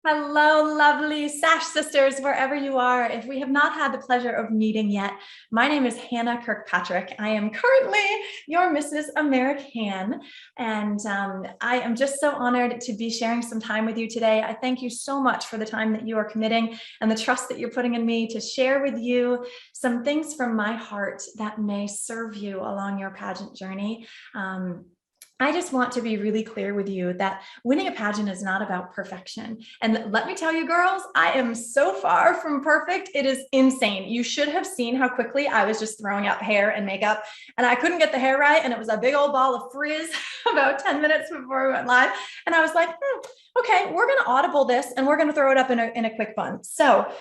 Hello, lovely Sash sisters, wherever you are. If we have not had the pleasure of meeting yet, my name is Hannah Kirkpatrick. I am currently your Mrs. American, and I am just so honored to be sharing some time with you today. I thank you so much for the time that you are committing and the trust that you're putting in me to share with you some things from my heart that may serve you along your pageant journey. I just want to be really clear with you that winning a pageant is not about perfection. And let me tell you, girls, I am so far from perfect. It is insane. You should have seen how quickly I was just throwing out hair and makeup, and I couldn't get the hair right. And it was a big old ball of frizz about 10 minutes before we went live. And I was like, okay, we're going to audible this and we're going to throw it up in a quick bun. So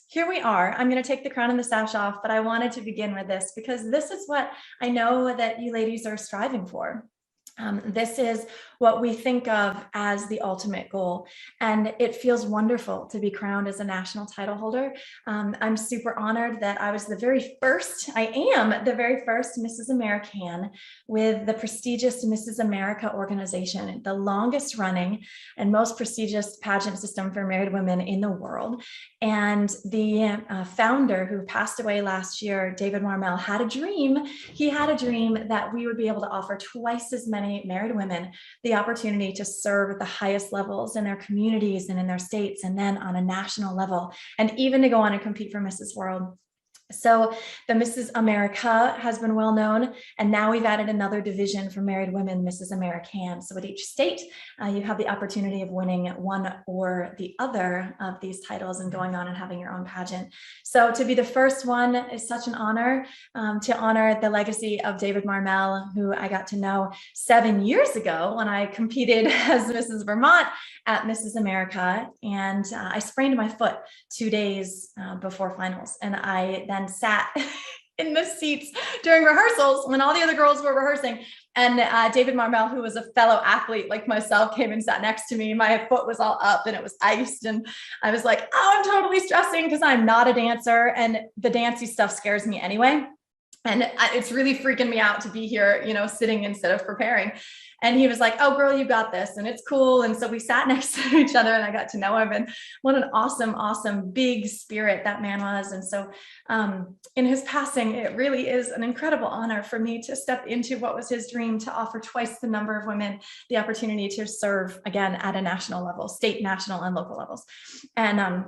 here we are. I'm going to take the crown and the sash off, but I wanted to begin with this because this is what I know that you ladies are striving for. This is what we think of as the ultimate goal, and it feels wonderful to be crowned as a national title holder. I'm super honored that I am the very first Mrs. American with the prestigious Mrs. America organization, the longest running and most prestigious pageant system for married women in the world. And the founder, who passed away last year, David Marmel, had a dream. He had a dream that we would be able to offer twice as many married women the opportunity to serve at the highest levels in their communities and in their states, and then on a national level, and even to go on and compete for Mrs. World. So the Mrs. America has been well known, and now we've added another division for married women, Mrs. American. So at each state, you have the opportunity of winning one or the other of these titles and going on and having your own pageant. So to be the first one is such an honor, to honor the legacy of David Marmel, who I got to know 7 years ago when I competed as Mrs. Vermont at Mrs. America. And I sprained my foot 2 days before finals, and I then sat in the seats during rehearsals when all the other girls were rehearsing. And David Marmel, who was a fellow athlete like myself, came and sat next to me. My foot was all up and it was iced. And I was like, oh, I'm totally stressing because I'm not a dancer. And the dancey stuff scares me anyway. And it's really freaking me out to be here, sitting instead of preparing. And he was like, oh, girl, you got this. And it's cool. And so we sat next to each other and I got to know him. And what an awesome, awesome, big spirit that man was. And so in his passing, it really is an incredible honor for me to step into what was his dream, to offer twice the number of women the opportunity to serve again at a national level, state, national, and local levels. And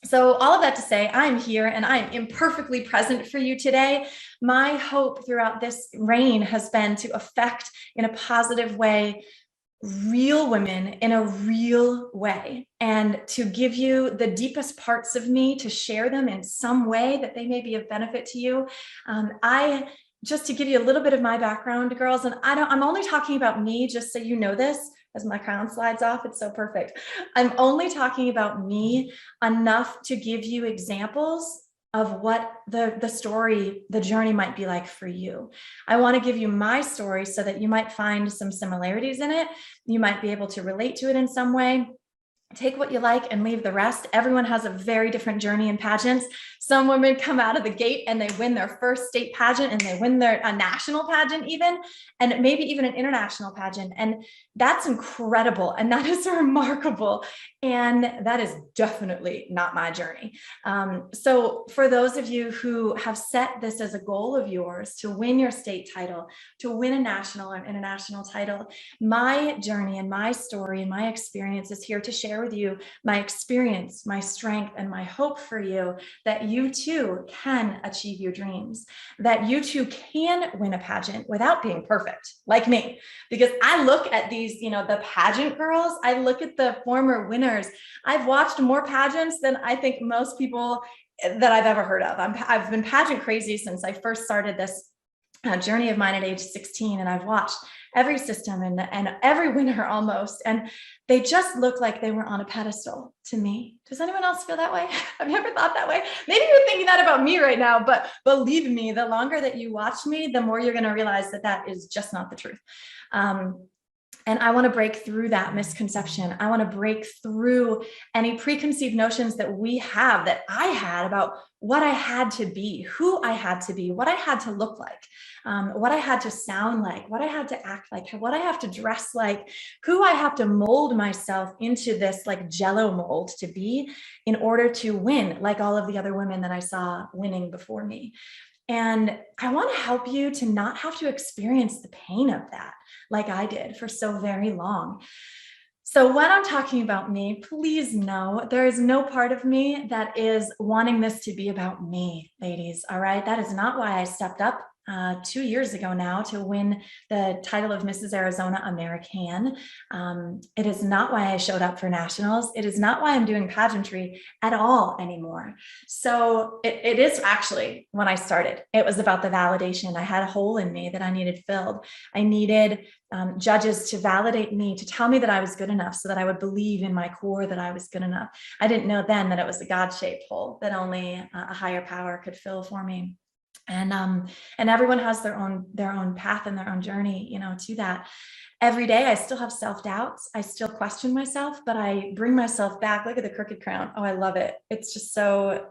so all of that to say, I'm here and I'm imperfectly present for you today. My hope throughout this reign has been to affect in a positive way real women in a real way, and to give you the deepest parts of me, to share them in some way that they may be of benefit to you. Just to give you a little bit of my background, girls, and I'm only talking about me, just so you know this, as my crown slides off, it's so perfect. I'm only talking about me enough to give you examples of what the story, the journey might be like for you. I want to give you my story so that you might find some similarities in it. You might be able to relate to it in some way. Take what you like and leave the rest. Everyone has a very different journey in pageants. Some women come out of the gate and they win their first state pageant, and they win a national pageant even, and maybe even an international pageant. And that's incredible. And that is remarkable. And that is definitely not my journey. So for those of you who have set this as a goal of yours to win your state title, to win a national or international title, my journey and my story and my experience is here to share with you my experience, my strength, and my hope for you, that you too can achieve your dreams, that you too can win a pageant without being perfect like me. Because I look at these, the pageant girls, I look at the former winners. I've watched more pageants than I think most people that I've ever heard of. I've been pageant crazy since I first started this journey of mine at age 16, and I've watched every system and every winner almost, and they just look like they were on a pedestal to me. Does anyone else feel that way? Have you ever thought that way? Maybe you're thinking that about me right now, but believe me, the longer that you watch me, the more you're going to realize that that is just not the truth. And I want to break through that misconception. I want to break through any preconceived notions that we have, that I had, about what I had to be, who I had to be, what I had to look like, what I had to sound like, what I had to act like, what I have to dress like, who I have to mold myself into this like Jello mold to be in order to win, like all of the other women that I saw winning before me. And I want to help you to not have to experience the pain of that like I did for so very long. So when I'm talking about me, please know there is no part of me that is wanting this to be about me, ladies. All right. That is not why I stepped up 2 years ago now to win the title of Mrs. Arizona American. It is not why I showed up for nationals. It is not why I'm doing pageantry at all anymore. So it is actually when I started, it was about the validation. I had a hole in me that I needed filled. I needed judges to validate me, to tell me that I was good enough so that I would believe in my core that I was good enough. I didn't know then that it was a God-shaped hole that only a higher power could fill for me. And everyone has their own path and their own journey, to that. Every day I still have self-doubts. I still question myself, but I bring myself back. Look at the crooked crown. Oh, I love it. It's just so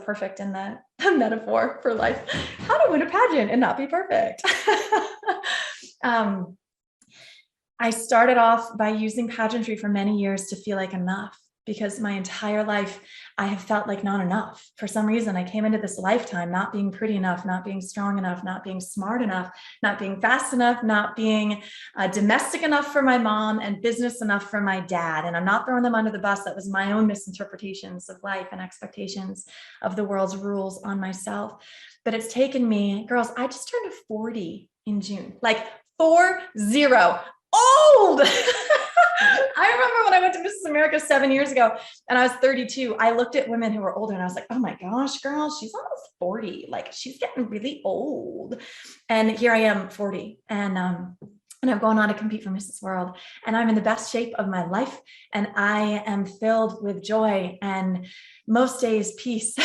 perfect in the metaphor for life. How to win a pageant and not be perfect. I started off by using pageantry for many years to feel like enough, because my entire life I have felt like not enough. For some reason, I came into this lifetime not being pretty enough, not being strong enough, not being smart enough, not being fast enough, not being domestic enough for my mom and business enough for my dad. And I'm not throwing them under the bus. That was my own misinterpretations of life and expectations of the world's rules on myself. But it's taken me, girls, I just turned 40 in June, like 40, old. I remember when I went to Mrs. America 7 years ago and I was 32, I looked at women who were older and I was like, oh my gosh, girl, she's almost 40. Like she's getting really old. And here I am 40. And I'm going on to compete for Mrs. World, and I'm in the best shape of my life. And I am filled with joy and most days peace.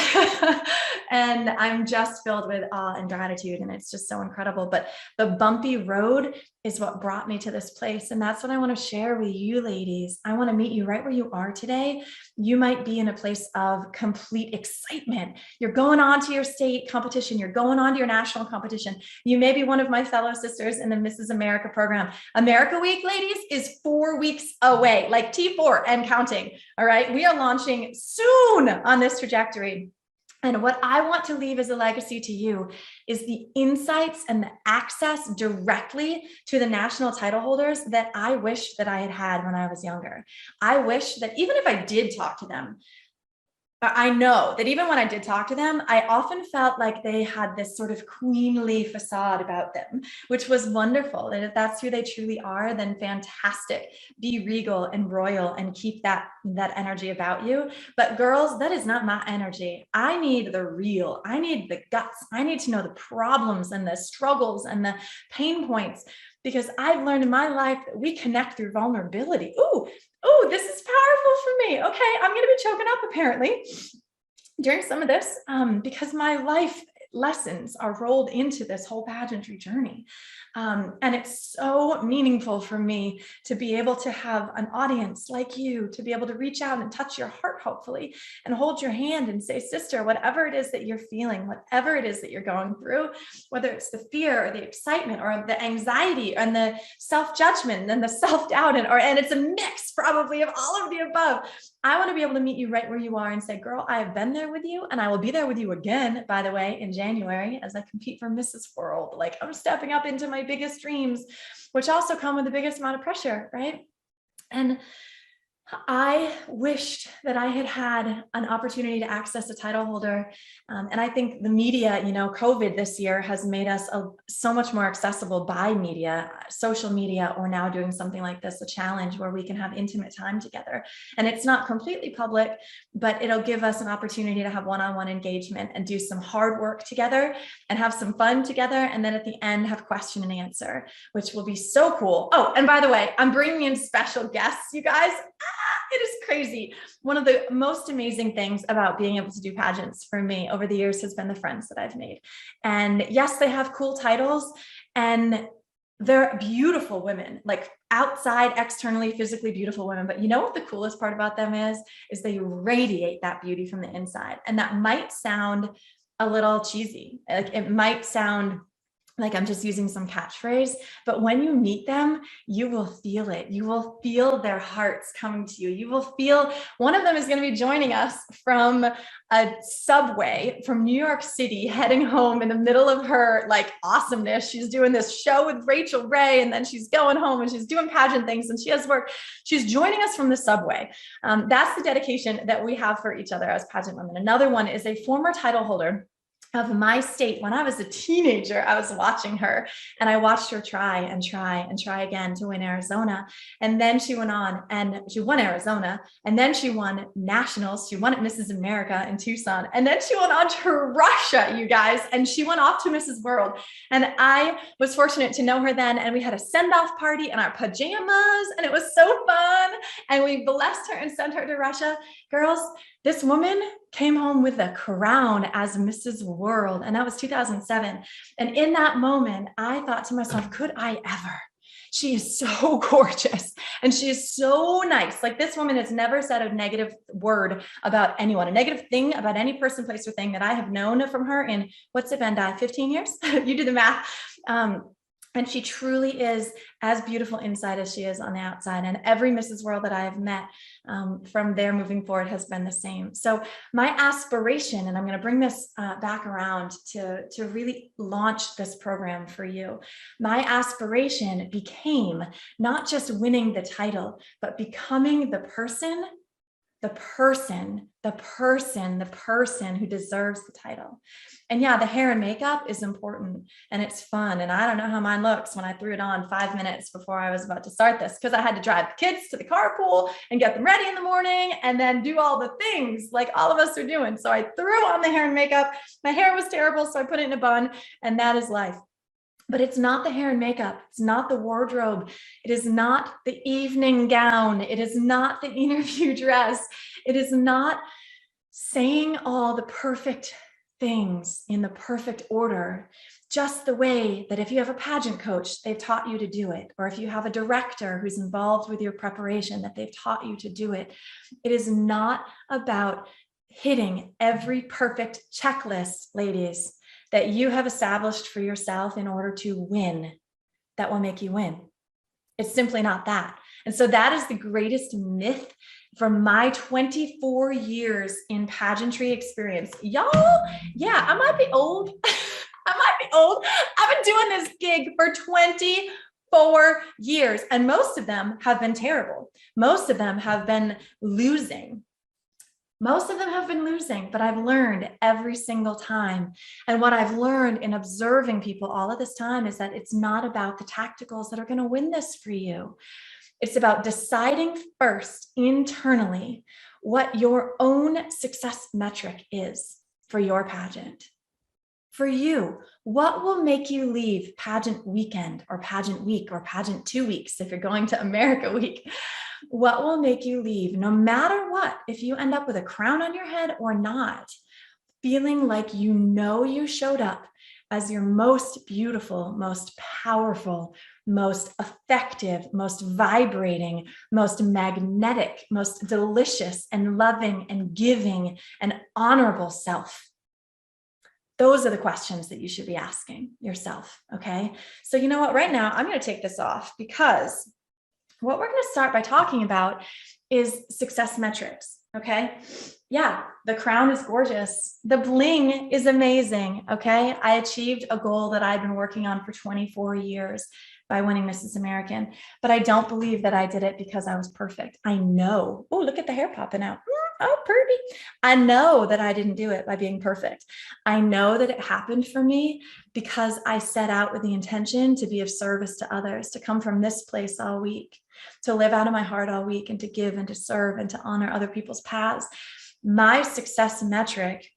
And I'm just filled with awe and gratitude. And it's just so incredible. But the bumpy road is what brought me to this place. And that's what I want to share with you, ladies. I want to meet you right where you are today. You might be in a place of complete excitement. You're going on to your state competition. You're going on to your national competition. You may be one of my fellow sisters in the Mrs. America program. America Week, ladies, is 4 weeks away, like T4 and counting. All right. We are launching soon on this trajectory. And what I want to leave as a legacy to you is the insights and the access directly to the national title holders that I wish that I had had when I was younger. I wish that even if I did talk to them, I know that even when I did talk to them, I often felt like they had this sort of queenly facade about them, which was wonderful. And if that's who they truly are, then fantastic. Be regal and royal and keep that energy about you. But girls, that is not my energy. I need the real. I need the guts. I need to know the problems and the struggles and the pain points, because I've learned in my life that we connect through vulnerability. Ooh, this is powerful for me. Okay, I'm going to be choking up apparently during some of this because my life lessons are rolled into this whole pageantry journey. And it's so meaningful for me to be able to have an audience like you, to be able to reach out and touch your heart, hopefully, and hold your hand and say, sister, whatever it is that you're feeling, whatever it is that you're going through, whether it's the fear or the excitement or the anxiety and the self-judgment and the self-doubt, and it's a mix probably of all of the above. I want to be able to meet you right where you are and say, girl, I have been there with you, and I will be there with you again, by the way, in January as I compete for Mrs. World. Like, I'm stepping up into my biggest dreams, which also come with the biggest amount of pressure, right? And I wished that I had had an opportunity to access a title holder. And I think the media, COVID this year has made us so much more accessible by media, social media, or now doing something like this, a challenge where we can have intimate time together. And it's not completely public, but it'll give us an opportunity to have one-on-one engagement and do some hard work together and have some fun together. And then at the end, have question and answer, which will be so cool. Oh, and by the way, I'm bringing in special guests, you guys. It is crazy. One of the most amazing things about being able to do pageants for me over the years has been the friends that I've made. And yes, they have cool titles, and they're beautiful women, like outside, externally, physically beautiful women. But you know what the coolest part about them is they radiate that beauty from the inside. And that might sound a little cheesy. Like it might sound like I'm just using some catchphrase, but when you meet them, you will feel it. You will feel their hearts coming to you. You will feel, one of them is going to be joining us from a subway from New York City, heading home in the middle of her like awesomeness. She's doing this show with Rachel Ray, and then she's going home and she's doing pageant things and she has work. She's joining us from the subway. That's the dedication that we have for each other as pageant women. Another one is a former title holder of my state. When I was a teenager, I was watching her and I watched her try and try and try again to win Arizona. And then she went on and she won Arizona. And then she won nationals. She won at Mrs. America in Tucson. And then she went on to Russia, you guys, and she went off to Mrs. World. And I was fortunate to know her then. And we had a send-off party in our pajamas and it was so fun. And we blessed her and sent her to Russia. Girls, this woman came home with a crown as Mrs. World, and that was 2007. And in that moment, I thought to myself, could I ever? She is so gorgeous and she is so nice. Like this woman has never said a negative word about anyone, a negative thing about any person, place, or thing that I have known from her in, what's it been, 15 years? You do the math. And she truly is as beautiful inside as she is on the outside. And every Mrs. World that I have met from there moving forward has been the same. So my aspiration, and I'm going to bring this back around to really launch this program for you. My aspiration became not just winning the title, but becoming the person who deserves the title. And yeah, the hair and makeup is important and it's fun. And I don't know how mine looks when I threw it on 5 minutes before I was about to start this, because I had to drive the kids to the carpool and get them ready in the morning and then do all the things like all of us are doing. So I threw on the hair and makeup. My hair was terrible, so I put it in a bun, and that is life. But it's not the hair and makeup. It's not the wardrobe. It is not the evening gown. It is not the interview dress. It is not saying all the perfect things in the perfect order, just the way that if you have a pageant coach, they've taught you to do it. Or if you have a director who's involved with your preparation, that they've taught you to do it. It is not about hitting every perfect checklist, ladies, that you have established for yourself in order to win, that will make you win. It's simply not that. And so that is the greatest myth from my 24 years in pageantry experience. Y'all, yeah, I might be old. I've been doing this gig for 24 years, and most of them have been terrible. Most of them have been losing. But I've learned every single time. And what I've learned in observing people all of this time is that it's not about the tacticals that are going to win this for you. It's about deciding first internally what your own success metric is for your pageant. For you, what will make you leave pageant weekend or pageant week or pageant 2 weeks if you're going to America week? What will make you leave, no matter what, if you end up with a crown on your head or not, feeling like you know you showed up as your most beautiful, most powerful, most effective, most vibrating, most magnetic, most delicious and loving and giving and honorable self? Those are the questions that you should be asking yourself, okay? So you know what, right now I'm going to take this off, because what we're going to start by talking about is success metrics, okay? Yeah, the crown is gorgeous. The bling is amazing, okay? I achieved a goal that I've been working on for 24 years by winning Mrs. American, but I don't believe that I did it because I was perfect. I know, oh, look at the hair popping out. Oh, pretty. I know that I didn't do it by being perfect. I know that it happened for me because I set out with the intention to be of service to others, to come from this place all week, to live out of my heart all week, and to give and to serve and to honor other people's paths. My success metric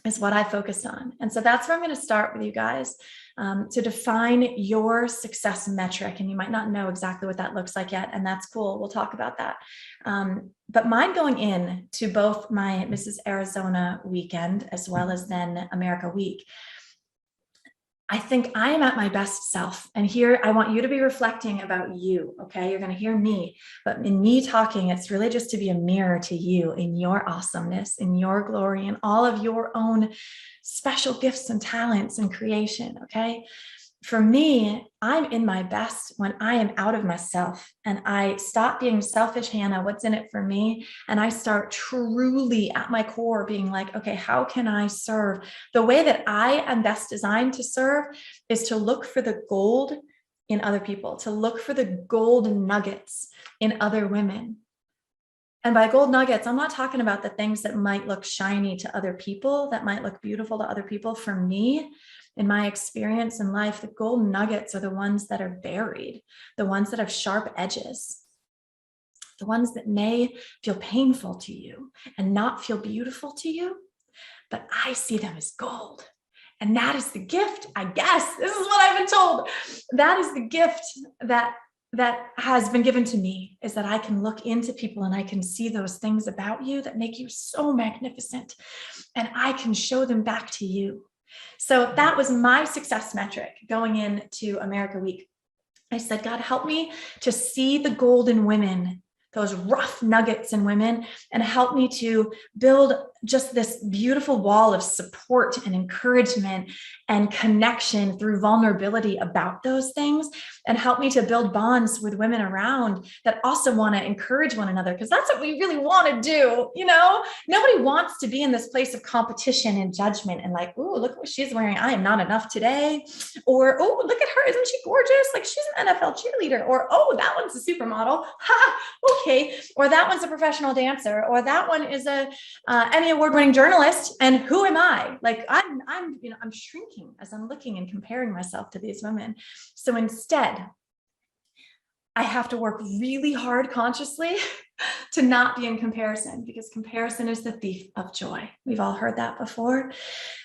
is what I focus on. And so that's where I'm going to start with you guys, to define your success metric. And you might not know exactly what that looks like yet, and that's cool. We'll talk about that. But mine going in to both my Mrs. Arizona weekend as well as then America week, I think I am at my best self. And here I want you to be reflecting about you. Okay. You're going to hear me, but in me talking, it's really just to be a mirror to you in your awesomeness, in your glory, and all of your own special gifts and talents and creation. Okay. For me, I'm in my best when I am out of myself and I stop being selfish, Hannah, what's in it for me? And I start truly at my core being like, okay, how can I serve? The way that I am best designed to serve is to look for the gold in other people, to look for the gold nuggets in other women. And by gold nuggets, I'm not talking about the things that might look shiny to other people, that might look beautiful to other people. For me, in my experience in life, the gold nuggets are the ones that are buried, the ones that have sharp edges, the ones that may feel painful to you and not feel beautiful to you, but I see them as gold. And that is the gift, I guess. This is what I've been told. That is the gift that has been given to me, is that I can look into people and I can see those things about you that make you so magnificent, and I can show them back to you. So that was my success metric going into America Week. I said, God, help me to see the gold in women, those rough nuggets in women, and help me to build just this beautiful wall of support and encouragement and connection through vulnerability about those things, and help me to build bonds with women around that also want to encourage one another, because that's what we really want to do. You know, nobody wants to be in this place of competition and judgment and like, oh, look what she's wearing, I am not enough today. Or, oh, look at her, isn't she gorgeous? Like, she's an NFL cheerleader. Or, oh, that one's a supermodel. Ha, okay. Or that one's a professional dancer. Or that one is a Emmy award-winning journalist. And who am I? Like, I'm shrinking as I'm looking and comparing myself to these women. So instead, I have to work really hard consciously to not be in comparison, because comparison is the thief of joy. We've all heard that before.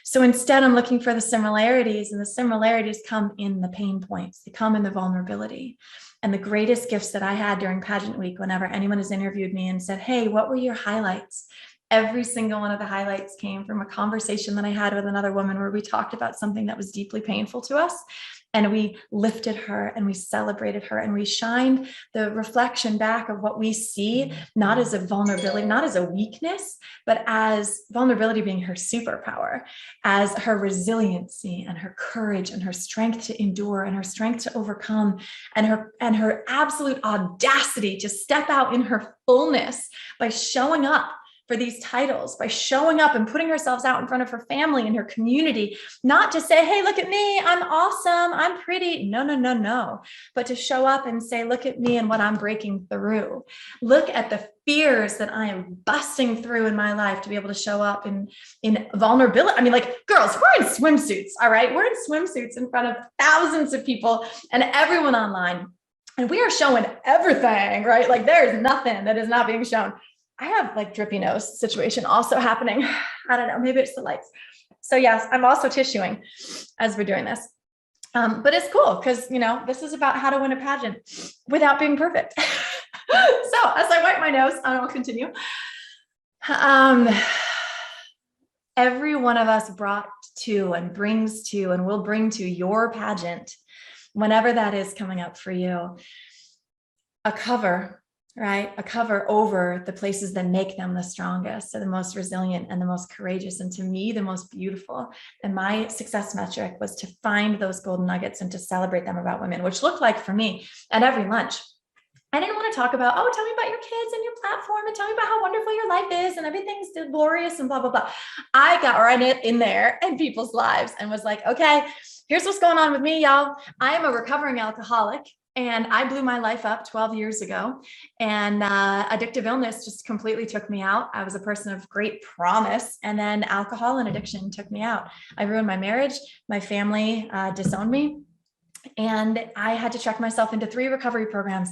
So instead, I'm looking for the similarities, and the similarities come in the pain points. They come in the vulnerability. And the greatest gifts that I had during Pageant Week, whenever anyone has interviewed me and said, hey, what were your highlights? Every single one of the highlights came from a conversation that I had with another woman where we talked about something that was deeply painful to us. And we lifted her and we celebrated her and we shined the reflection back of what we see, not as a vulnerability, not as a weakness, but as vulnerability being her superpower, as her resiliency and her courage and her strength to endure and her strength to overcome, and her absolute audacity to step out in her fullness by showing up for these titles, by showing up and putting herself out in front of her family and her community, not to say, hey, look at me, I'm awesome, I'm pretty. No. But to show up and say, look at me and what I'm breaking through. Look at the fears that I am busting through in my life to be able to show up in vulnerability. I mean, like, girls, we're in swimsuits, all right? We're in swimsuits in front of thousands of people and everyone online. And we are showing everything, right? Like, there's nothing that is not being shown. I have like drippy nose situation also happening. I don't know, maybe it's the lights. So yes, I'm also tissuing as we're doing this. But it's cool because, this is about how to win a pageant without being perfect. So as I wipe my nose, I'll continue. Every one of us brought to and brings to and will bring to your pageant, whenever that is coming up for you, a cover, right? A cover over the places that make them the strongest, so the most resilient and the most courageous, and to me, the most beautiful. And my success metric was to find those golden nuggets and to celebrate them about women, which looked like for me at every lunch. I didn't want to talk about, oh, tell me about your kids and your platform and tell me about how wonderful your life is and everything's glorious and blah, blah, blah. I got right in there in people's lives and was like, okay, here's what's going on with me, y'all. I am a recovering alcoholic. And I blew my life up 12 years ago, and addictive illness just completely took me out. I was a person of great promise, and then alcohol and addiction took me out. I ruined my marriage. My family disowned me, and I had to check myself into 3 recovery programs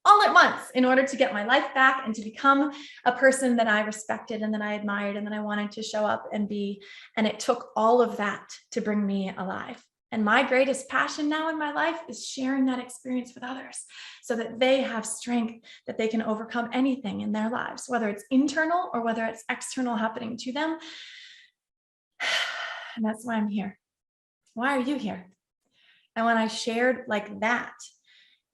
all at once in order to get my life back and to become a person that I respected and that I admired and that I wanted to show up and be. And it took all of that to bring me alive. And my greatest passion now in my life is sharing that experience with others so that they have strength, that they can overcome anything in their lives, whether it's internal or whether it's external happening to them. And that's why I'm here. Why are you here? And when I shared like that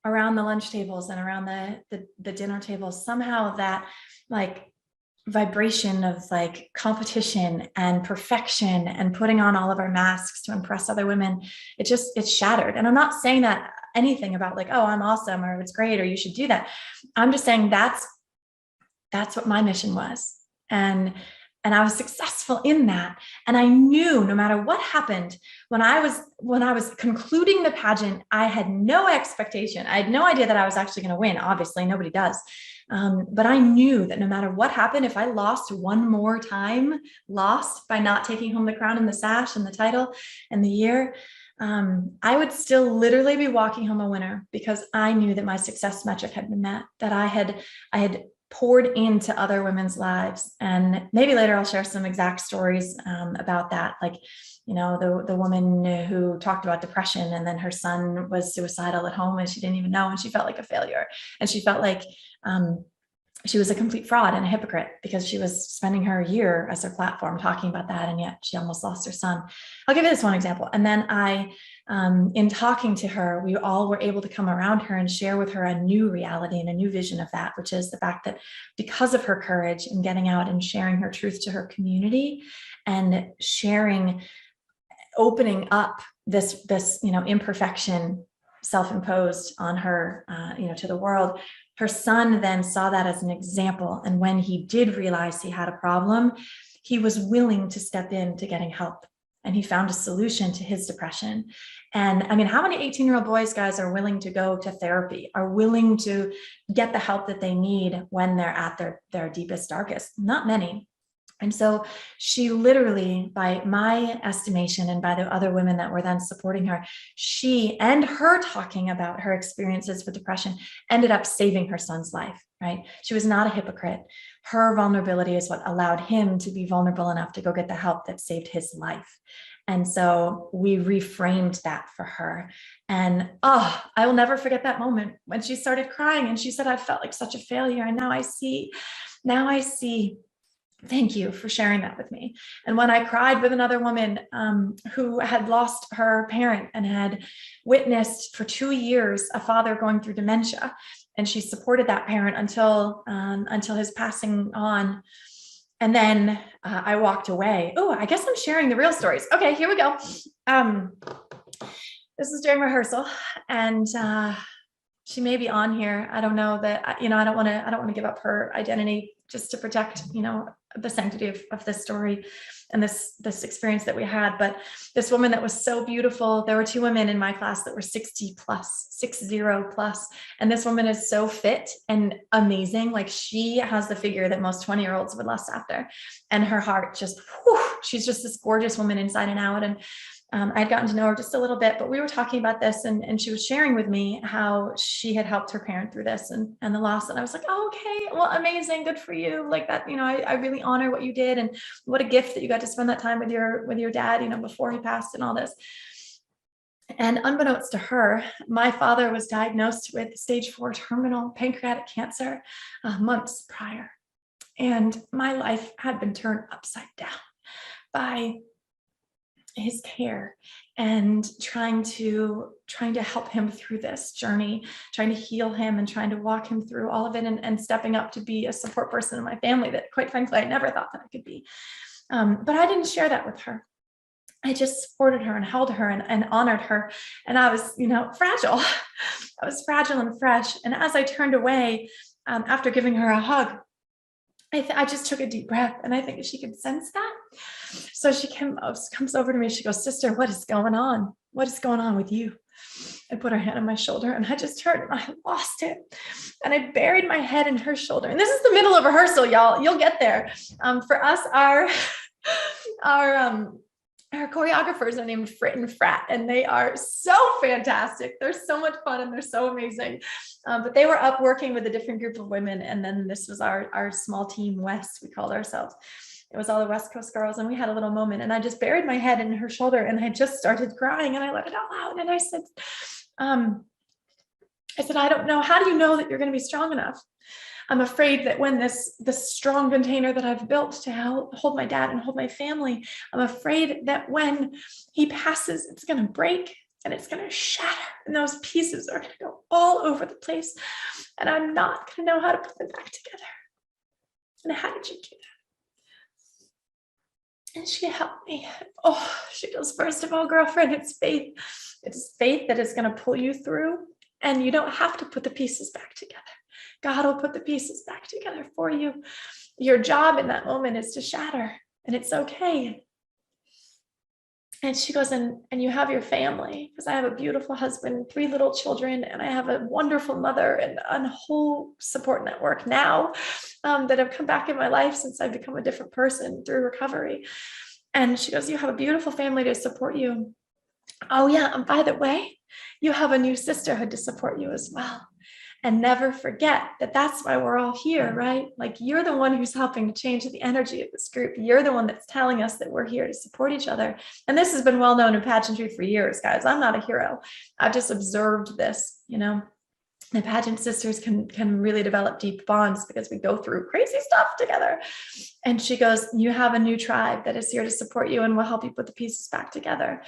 around the lunch tables and around the dinner tables, somehow that like vibration of like competition and perfection and putting on all of our masks to impress other women, it shattered. And I'm not saying that anything about like, oh, I'm awesome, or it's great, or you should do that. I'm just saying that's what my mission was. And I was successful in that. And I knew no matter what happened, when I was concluding the pageant, I had no expectation. I had no idea that I was actually going to win. Obviously, nobody does. But I knew that no matter what happened, if I lost one more time, lost by not taking home the crown and the sash and the title and the year, I would still literally be walking home a winner, because I knew that my success metric had been met, that I had poured into other women's lives. And maybe later I'll share some exact stories about that. Like, you know, the woman who talked about depression, and then her son was suicidal at home and she didn't even know, and she felt like a failure. And she felt like she was a complete fraud and a hypocrite, because she was spending her year as her platform talking about that. And yet she almost lost her son. I'll give you this one example. And then in talking to her, we all were able to come around her and share with her a new reality and a new vision of that, which is the fact that because of her courage in getting out and sharing her truth to her community and sharing, opening up this imperfection self-imposed on her, to the world, her son then saw that as an example. And when he did realize he had a problem, he was willing to step into getting help. And he found a solution to his depression. And I mean, how many 18-year-old boys, guys, are willing to go to therapy, are willing to get the help that they need when they're at their deepest, darkest? Not many. And so she literally, by my estimation and by the other women that were then supporting her, she and her talking about her experiences with depression ended up saving her son's life, right? She was not a hypocrite. Her vulnerability is what allowed him to be vulnerable enough to go get the help that saved his life. And so we reframed that for her. And I will never forget that moment when she started crying and she said, I felt like such a failure. And now I see. Thank you for sharing that with me. And when I cried with another woman who had lost her parent and had witnessed for 2 years a father going through dementia, and she supported that parent until his passing on. And then I walked away. Oh, I guess I'm sharing the real stories. Okay, here we go. This is during rehearsal, and she may be on here. I don't know that, I don't want to give up her identity just to protect, the sanctity of this story and this experience that we had. But this woman that was so beautiful, there were 2 women in my class that were 60 plus. And this woman is so fit and amazing. Like, she has the figure that most 20-year-olds would lust after. And her heart just, she's just this gorgeous woman inside and out. And I'd gotten to know her just a little bit, but we were talking about this, and she was sharing with me how she had helped her parent through this and the loss. And I was like, oh, okay, well, amazing. Good for you. Like that, I really honor what you did, and what a gift that you got to spend that time with your dad, before he passed and all this. And unbeknownst to her, my father was diagnosed with stage 4 terminal pancreatic cancer months prior. And my life had been turned upside down by his care and trying to help him through this journey, trying to heal him and trying to walk him through all of it, and stepping up to be a support person in my family that, quite frankly, I never thought that I could be. But I didn't share that with her. I just supported her and held her and honored her. And I was, fragile. I was fragile and fresh. And as I turned away, after giving her a hug, I just took a deep breath, and I think she could sense that. So she comes over to me. She goes, sister, what is going on? What is going on with you? I put her hand on my shoulder, and I just turned, and I lost it. And I buried my head in her shoulder. And this is the middle of rehearsal, y'all. You'll get there. For us, our choreographers are named Frit and Frat, and they are so fantastic. They're so much fun, and they're so amazing. But they were up working with a different group of women. And then this was our small team West, we called ourselves. It was all the West Coast girls. And we had a little moment, and I just buried my head in her shoulder, and I just started crying, and I let it out loud. And I said, I don't know. How do you know that you're going to be strong enough? I'm afraid that when this strong container that I've built to hold my dad and hold my family, I'm afraid that when he passes, it's going to break. and it's going to shatter. And those pieces are going to go all over the place. And I'm not going to know how to put them back together. And how did you do that? And she helped me. Oh, she goes, first of all, girlfriend, it's faith. It's faith that is going to pull you through. And you don't have to put the pieces back together. God will put the pieces back together for you. Your job in that moment is to shatter, and it's okay. And she goes, and you have your family, because I have a beautiful husband, 3 little children, and I have a wonderful mother and a whole support network now that have come back in my life since I've become a different person through recovery. And she goes, you have a beautiful family to support you. Oh yeah, and by the way, you have a new sisterhood to support you as well. And never forget that that's why we're all here, right? Like, you're the one who's helping to change the energy of this group. You're the one that's telling us that we're here to support each other. And this has been well known in pageantry for years, guys. I'm not a hero. I've just observed this, you know. The pageant sisters can really develop deep bonds because we go through crazy stuff together. And she goes, you have a new tribe that is here to support you and will help you put the pieces back together.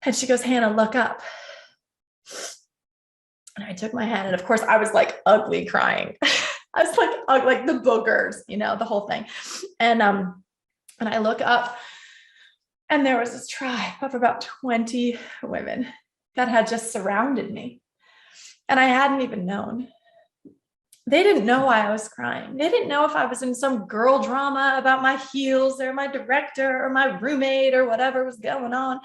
And she goes, Hannah, look up. And I took my hand, and of course I was like ugly crying. I was like the boogers, you know, the whole thing. And I look up, and there was this tribe of about 20 women that had just surrounded me. And I hadn't even known. They didn't know why I was crying. They didn't know if I was in some girl drama about my heels or my director or my roommate or whatever was going on.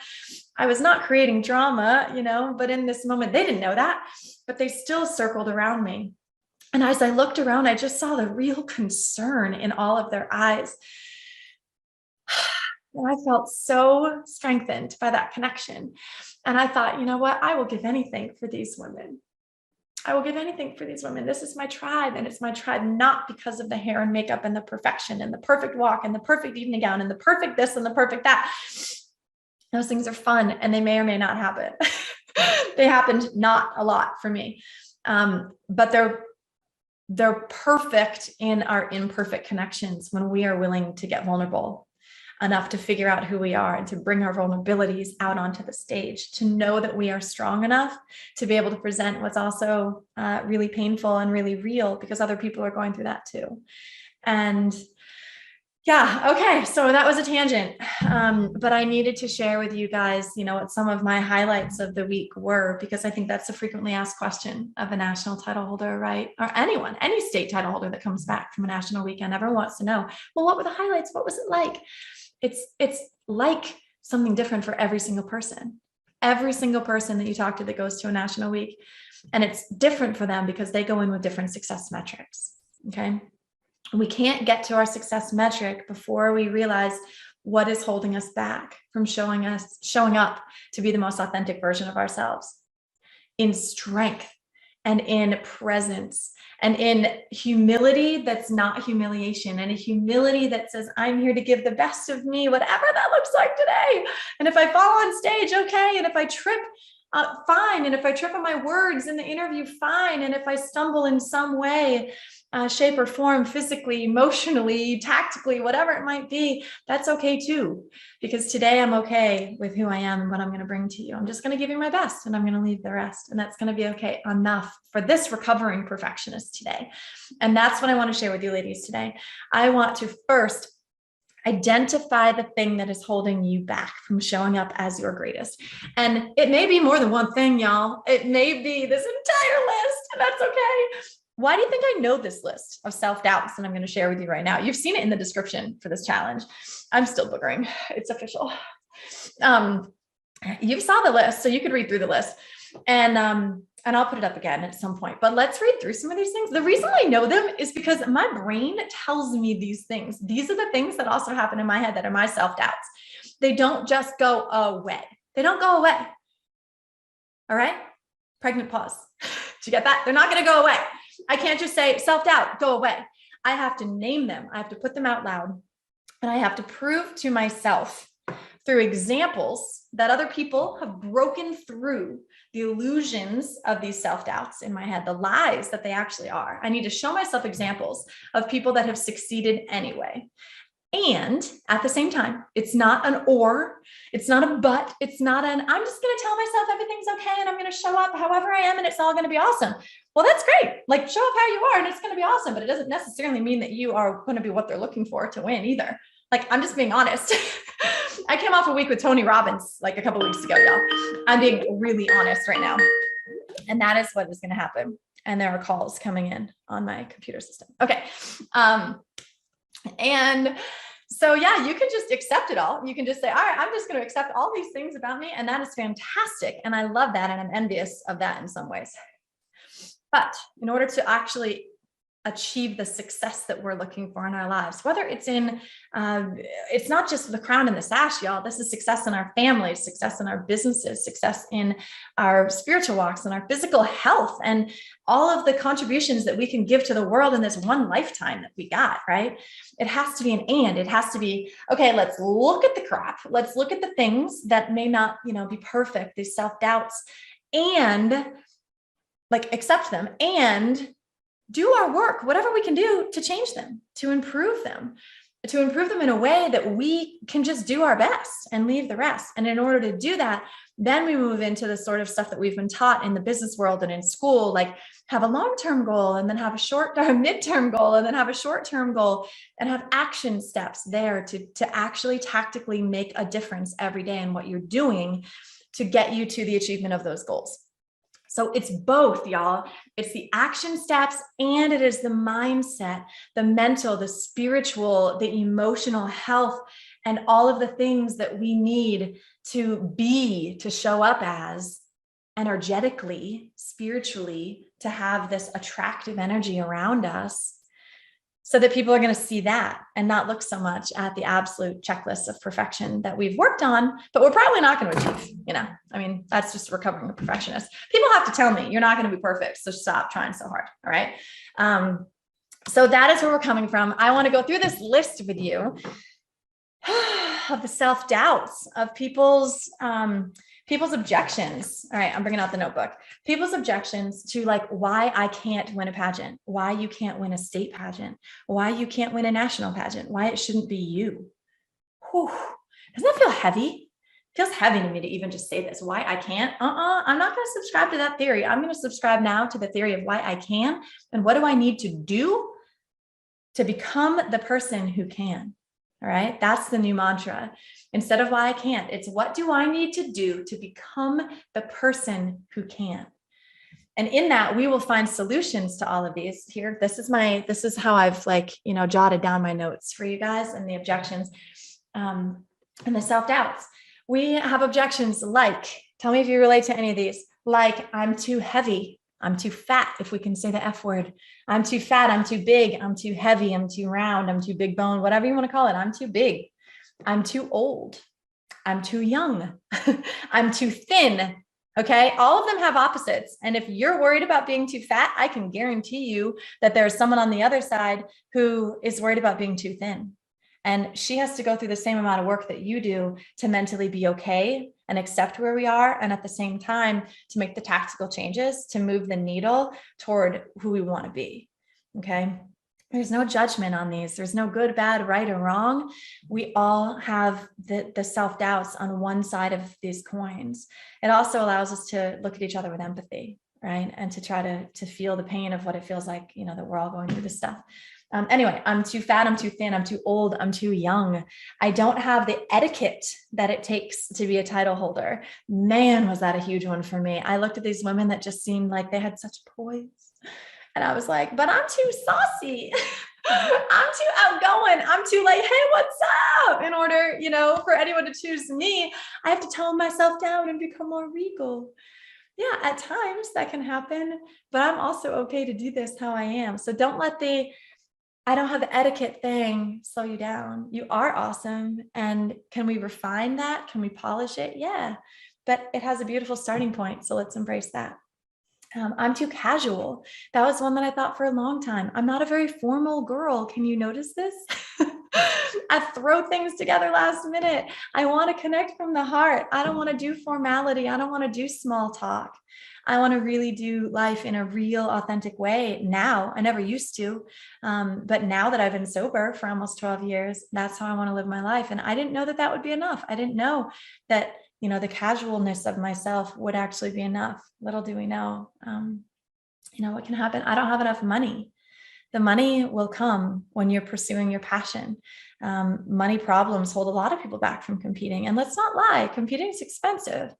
I was not creating drama, you know, but in this moment, they didn't know that, but they still circled around me. And as I looked around, I just saw the real concern in all of their eyes. And I felt so strengthened by that connection. And I thought, you know what? I will give anything for these women. I will give anything for these women. This is my tribe, and it's my tribe not because of the hair and makeup and the perfection and the perfect walk and the perfect evening gown and the perfect this and the perfect that. Those things are fun, and they may or may not happen. They happened not a lot for me, but they're perfect in our imperfect connections when we are willing to get vulnerable enough to figure out who we are and to bring our vulnerabilities out onto the stage, to know that we are strong enough to be able to present what's also really painful and really real, because other people are going through that too. And yeah, okay, so that was a tangent, but I needed to share with you guys, you know, what some of my highlights of the week were, because I think that's a frequently asked question of a national title holder, right? Or anyone, any state title holder that comes back from a national weekend, everyone wants to know, well, what were the highlights? What was it like? It's like something different for every single person that you talk to that goes to a national week. And it's different for them because they go in with different success metrics. Okay. We can't get to our success metric before we realize what is holding us back from showing up to be the most authentic version of ourselves in strength and in presence and in humility that's not humiliation, and a humility that says, I'm here to give the best of me, whatever that looks like today. And if I fall on stage, okay. And if I trip, fine. And if I trip on my words in the interview, fine. And if I stumble in some way, shape or form, physically, emotionally, tactically, whatever it might be, that's okay too. Because today I'm okay with who I am and what I'm going to bring to you. I'm just going to give you my best, and I'm going to leave the rest. And that's going to be okay enough for this recovering perfectionist today. And that's what I want to share with you ladies today. I want to first identify the thing that is holding you back from showing up as your greatest. And it may be more than one thing, y'all. It may be this entire list, and that's okay. Why do you think I know this list of self-doubts that I'm going to share with you right now? You've seen it in the description for this challenge. I'm still boogering. It's official. You saw the list, so you could read through the list. And I'll put it up again at some point. But let's read through some of these things. The reason I know them is because my brain tells me these things. These are the things that also happen in my head that are my self-doubts. They don't just go away. They don't go away. All right? Pregnant pause. Did you get that? They're not going to go away. I can't just say self-doubt, go away. I have to name them. I have to put them out loud. And I have to prove to myself through examples that other people have broken through the illusions of these self-doubts in my head, the lies that they actually are. I need to show myself examples of people that have succeeded anyway. And at the same time, it's not an or, it's not a but, it's not an, I'm just going to tell myself everything's okay and I'm going to show up however I am and it's all going to be awesome. Well, that's great. Like, show up how you are and it's going to be awesome, but it doesn't necessarily mean that you are going to be what they're looking for to win either. Like, I'm just being honest. I came off a week with Tony Robbins like a couple of weeks ago, y'all. I'm being really honest right now. And that is what is going to happen. And there are calls coming in on my computer system. Okay. And so, yeah, you can just accept it all. You can just say, all right, I'm just going to accept all these things about me. And that is fantastic. And I love that. And I'm envious of that in some ways. But in order to actually achieve the success that we're looking for in our lives, whether it's in, it's not just the crown and the sash, y'all. This is success in our families, success in our businesses, success in our spiritual walks and our physical health, and all of the contributions that we can give to the world in this one lifetime that we got, right? It has to be an and. It has to be, okay, let's look at the crap. Let's look at the things that may not, be perfect, these self-doubts, and like accept them and do our work, whatever we can do to change them, to improve them in a way that we can just do our best and leave the rest. And in order to do that, then we move into the sort of stuff that we've been taught in the business world and in school, like have a long-term goal and then have a midterm goal and then have a short-term goal and have action steps there to actually tactically make a difference every day in what you're doing to get you to the achievement of those goals. So it's both, y'all. It's the action steps and it is the mindset, the mental, the spiritual, the emotional health, and all of the things that we need to show up as energetically, spiritually, to have this attractive energy around us so that people are going to see that and not look so much at the absolute checklist of perfection that we've worked on, but we're probably not going to achieve, that's just recovering a perfectionist. People have to tell me you're not going to be perfect. So stop trying so hard. All right. So that is where we're coming from. I want to go through this list with you of the self-doubts of people's objections. All right, I'm bringing out the notebook. People's objections to like why I can't win a pageant, why you can't win a state pageant, why you can't win a national pageant, why it shouldn't be you. Whew. Doesn't that feel heavy? It feels heavy to me to even just say this. Why I can't? I'm not going to subscribe to that theory. I'm going to subscribe now to the theory of why I can and what do I need to do to become the person who can. All right, that's the new mantra. Instead of why I can't, it's what do I need to do to become the person who can? And in that, we will find solutions to all of these here. This is how I've jotted down my notes for you guys and the objections and the self-doubts. We have objections like, tell me if you relate to any of these, like I'm too heavy. I'm too fat, if we can say the F word. I'm too fat, I'm too big, I'm too heavy, I'm too round, I'm too big bone, whatever you want to call it. I'm too big. I'm too old. I'm too young. I'm too thin. Okay. All of them have opposites. And if you're worried about being too fat, I can guarantee you that there's someone on the other side who is worried about being too thin. And she has to go through the same amount of work that you do to mentally be okay and accept where we are. And at the same time, to make the tactical changes to move the needle toward who we want to be. Okay. There's no judgment on these. There's no good, bad, right, or wrong. We all have the self-doubts on one side of these coins. It also allows us to look at each other with empathy, right? And to try to feel the pain of what it feels like, that we're all going through this stuff. Anyway, I'm too fat, I'm too thin, I'm too old, I'm too young. I don't have the etiquette that it takes to be a title holder. Man, was that a huge one for me. I looked at these women that just seemed like they had such poise. And I was like, but I'm too saucy. I'm too outgoing. I'm too like, hey, what's up? In order, for anyone to choose me, I have to tone myself down and become more regal. Yeah, at times that can happen, but I'm also okay to do this how I am. So don't let I don't have the etiquette thing slow you down. You are awesome. And can we refine that? Can we polish it? Yeah, but it has a beautiful starting point. So let's embrace that. I'm too casual. That was one that I thought for a long time. I'm not a very formal girl. Can you notice this? I throw things together last minute. I want to connect from the heart. I don't want to do formality. I don't want to do small talk. I want to really do life in a real, authentic way now. I never used to. But now that I've been sober for almost 12 years, that's how I want to live my life. And I didn't know that that would be enough. I didn't know that, the casualness of myself would actually be enough. Little do we know, what can happen. I don't have enough money. The money will come when you're pursuing your passion. Money problems hold a lot of people back from competing. And let's not lie, competing is expensive.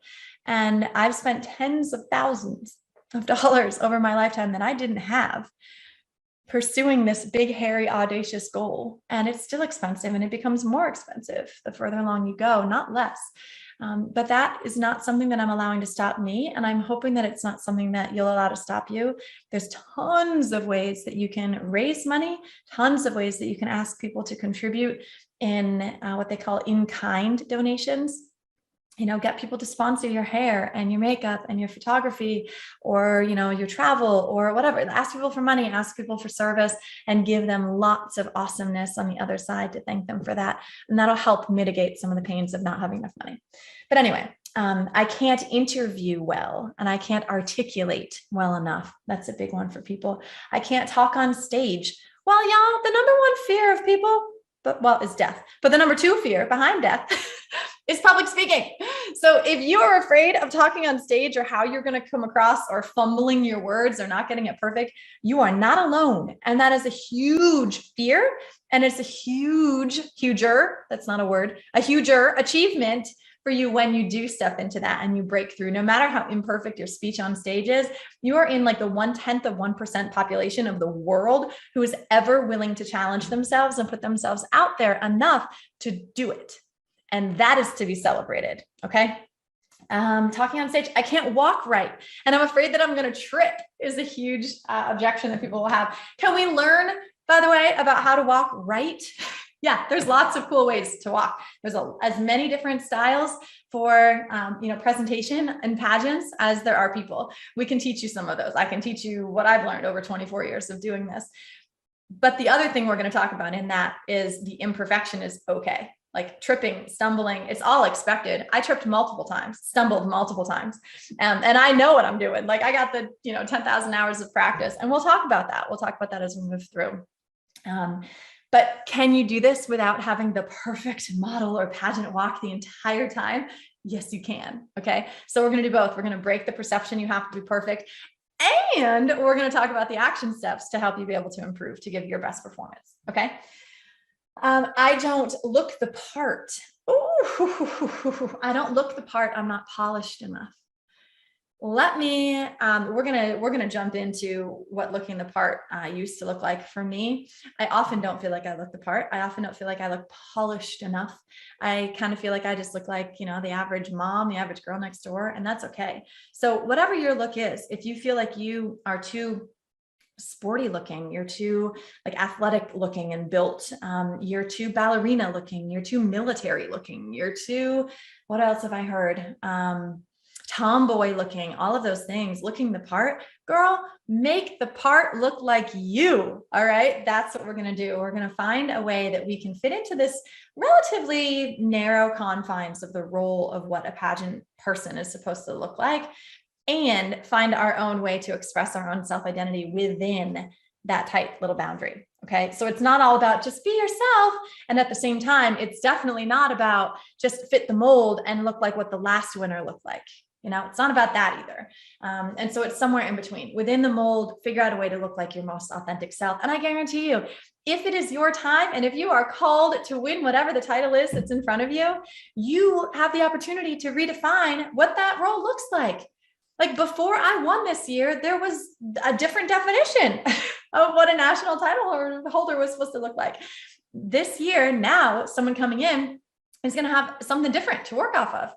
And I've spent tens of thousands of dollars over my lifetime that I didn't have pursuing this big, hairy, audacious goal. And it's still expensive, and it becomes more expensive the further along you go, not less. But that is not something that I'm allowing to stop me. And I'm hoping that it's not something that you'll allow to stop you. There's tons of ways that you can raise money, tons of ways that you can ask people to contribute in what they call in-kind donations. Get people to sponsor your hair and your makeup and your photography, or, your travel or whatever. Ask people for money, ask people for service, and give them lots of awesomeness on the other side to thank them for that. And that'll help mitigate some of the pains of not having enough money. But anyway, I can't interview well, and I can't articulate well enough. That's a big one for people. I can't talk on stage. Well, y'all, the number one fear of people, is death. But the number two fear behind death is public speaking. So if you are afraid of talking on stage, or how you're going to come across, or fumbling your words, or not getting it perfect, you are not alone. And that is a huge fear. And it's a huger, that's not a word, a huger achievement for you when you do step into that and you break through. No matter how imperfect your speech on stage is, you are in like the 0.1% population of the world who is ever willing to challenge themselves and put themselves out there enough to do it. And that is to be celebrated. Okay. Talking on stage, I can't walk right. And I'm afraid that I'm going to trip is a huge objection that people will have. Can we learn, by the way, about how to walk right? Yeah, there's lots of cool ways to walk. There's as many different styles for, presentation and pageants as there are people. We can teach you some of those. I can teach you what I've learned over 24 years of doing this. But the other thing we're going to talk about in that is the imperfection is okay. Like tripping, stumbling, it's all expected. I tripped multiple times, stumbled multiple times. And I know what I'm doing. Like I got the, 10,000 hours of practice, and we'll talk about that. We'll talk about that as we move through. But can you do this without having the perfect model or pageant walk the entire time? Yes, you can. Okay. So we're going to do both. We're going to break the perception you have to be perfect, and we're going to talk about the action steps to help you be able to improve, to give your best performance. Okay. I don't look the part. Ooh, I don't look the part. I'm not polished enough. We're going to jump into what looking the part used to look like for me. I often don't feel like I look the part. I often don't feel like I look polished enough. I kind of feel like I just look like, the average mom, the average girl next door, and that's okay. So whatever your look is, if you feel like you are too sporty looking, you're too like athletic looking and built, you're too ballerina looking, you're too military looking, you're too, what else have I heard? Tomboy looking, all of those things, looking the part, girl, make the part look like you. All right. That's what we're going to do. We're going to find a way that we can fit into this relatively narrow confines of the role of what a pageant person is supposed to look like, and find our own way to express our own self-identity within that tight little boundary. Okay. So it's not all about just be yourself. And at the same time, it's definitely not about just fit the mold and look like what the last winner looked like. It's not about that either. And so it's somewhere in between. Within the mold, figure out a way to look like your most authentic self. And I guarantee you, if it is your time, and if you are called to win whatever the title is that's in front of you, you have the opportunity to redefine what that role looks like. Like before I won this year, there was a different definition of what a national title holder was supposed to look like. This year, now someone coming in is going to have something different to work off of.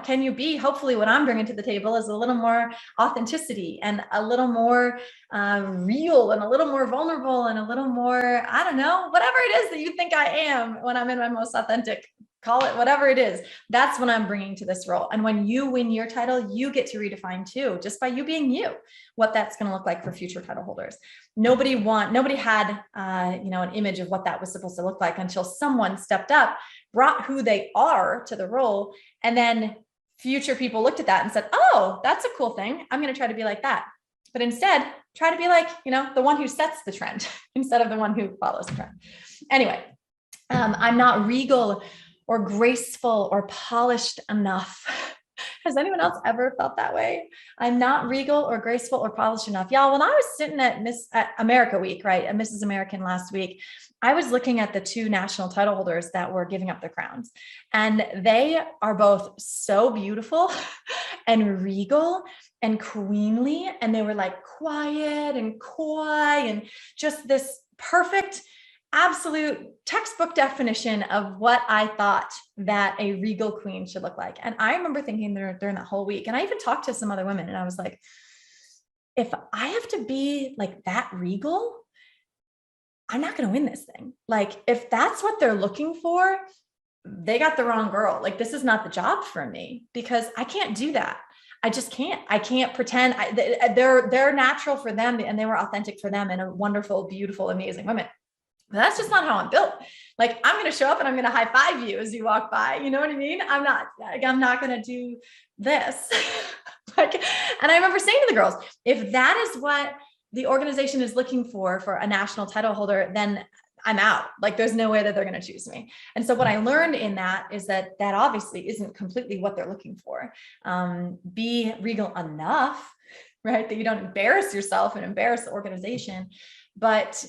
Can you be, hopefully what I'm bringing to the table is a little more authenticity and a little more real and a little more vulnerable and a little more, I don't know, whatever it is that you think I am when I'm in my most authentic call it whatever it is. That's what I'm bringing to this role. And when you win your title, you get to redefine too, just by you being you, what that's going to look like for future title holders. Nobody had, an image of what that was supposed to look like until someone stepped up, brought who they are to the role. And then future people looked at that and said, oh, that's a cool thing. I'm going to try to be like that. But instead, try to be like, the one who sets the trend instead of the one who follows the trend. Anyway, I'm not regal or graceful or polished enough. Has anyone else ever felt that way? I'm not regal or graceful or polished enough. Y'all, when I was sitting at America Week, right, at Mrs. American last week, I was looking at the two national title holders that were giving up their crowns. And they are both so beautiful and regal and queenly. And they were like quiet and coy and just this perfect, absolute textbook definition of what I thought that a regal queen should look like. And I remember thinking during that whole week, and I even talked to some other women, and I was like, if I have to be like that regal, I'm not going to win this thing. Like, if that's what they're looking for, they got the wrong girl. Like, this is not the job for me, because I can't do that. I just can't. I can't pretend. They're natural for them, and they were authentic for them, and a wonderful, beautiful, amazing women. But that's just not how I'm built. Like, I'm going to show up and I'm going to high five you as you walk by. You know what I mean? I'm not going to do this. And I remember saying to the girls, if that is what the organization is looking for a national title holder, then I'm out. Like, there's no way that they're going to choose me. And so what I learned in that is that obviously isn't completely what they're looking for. Be regal enough, right, that you don't embarrass yourself and embarrass the organization. But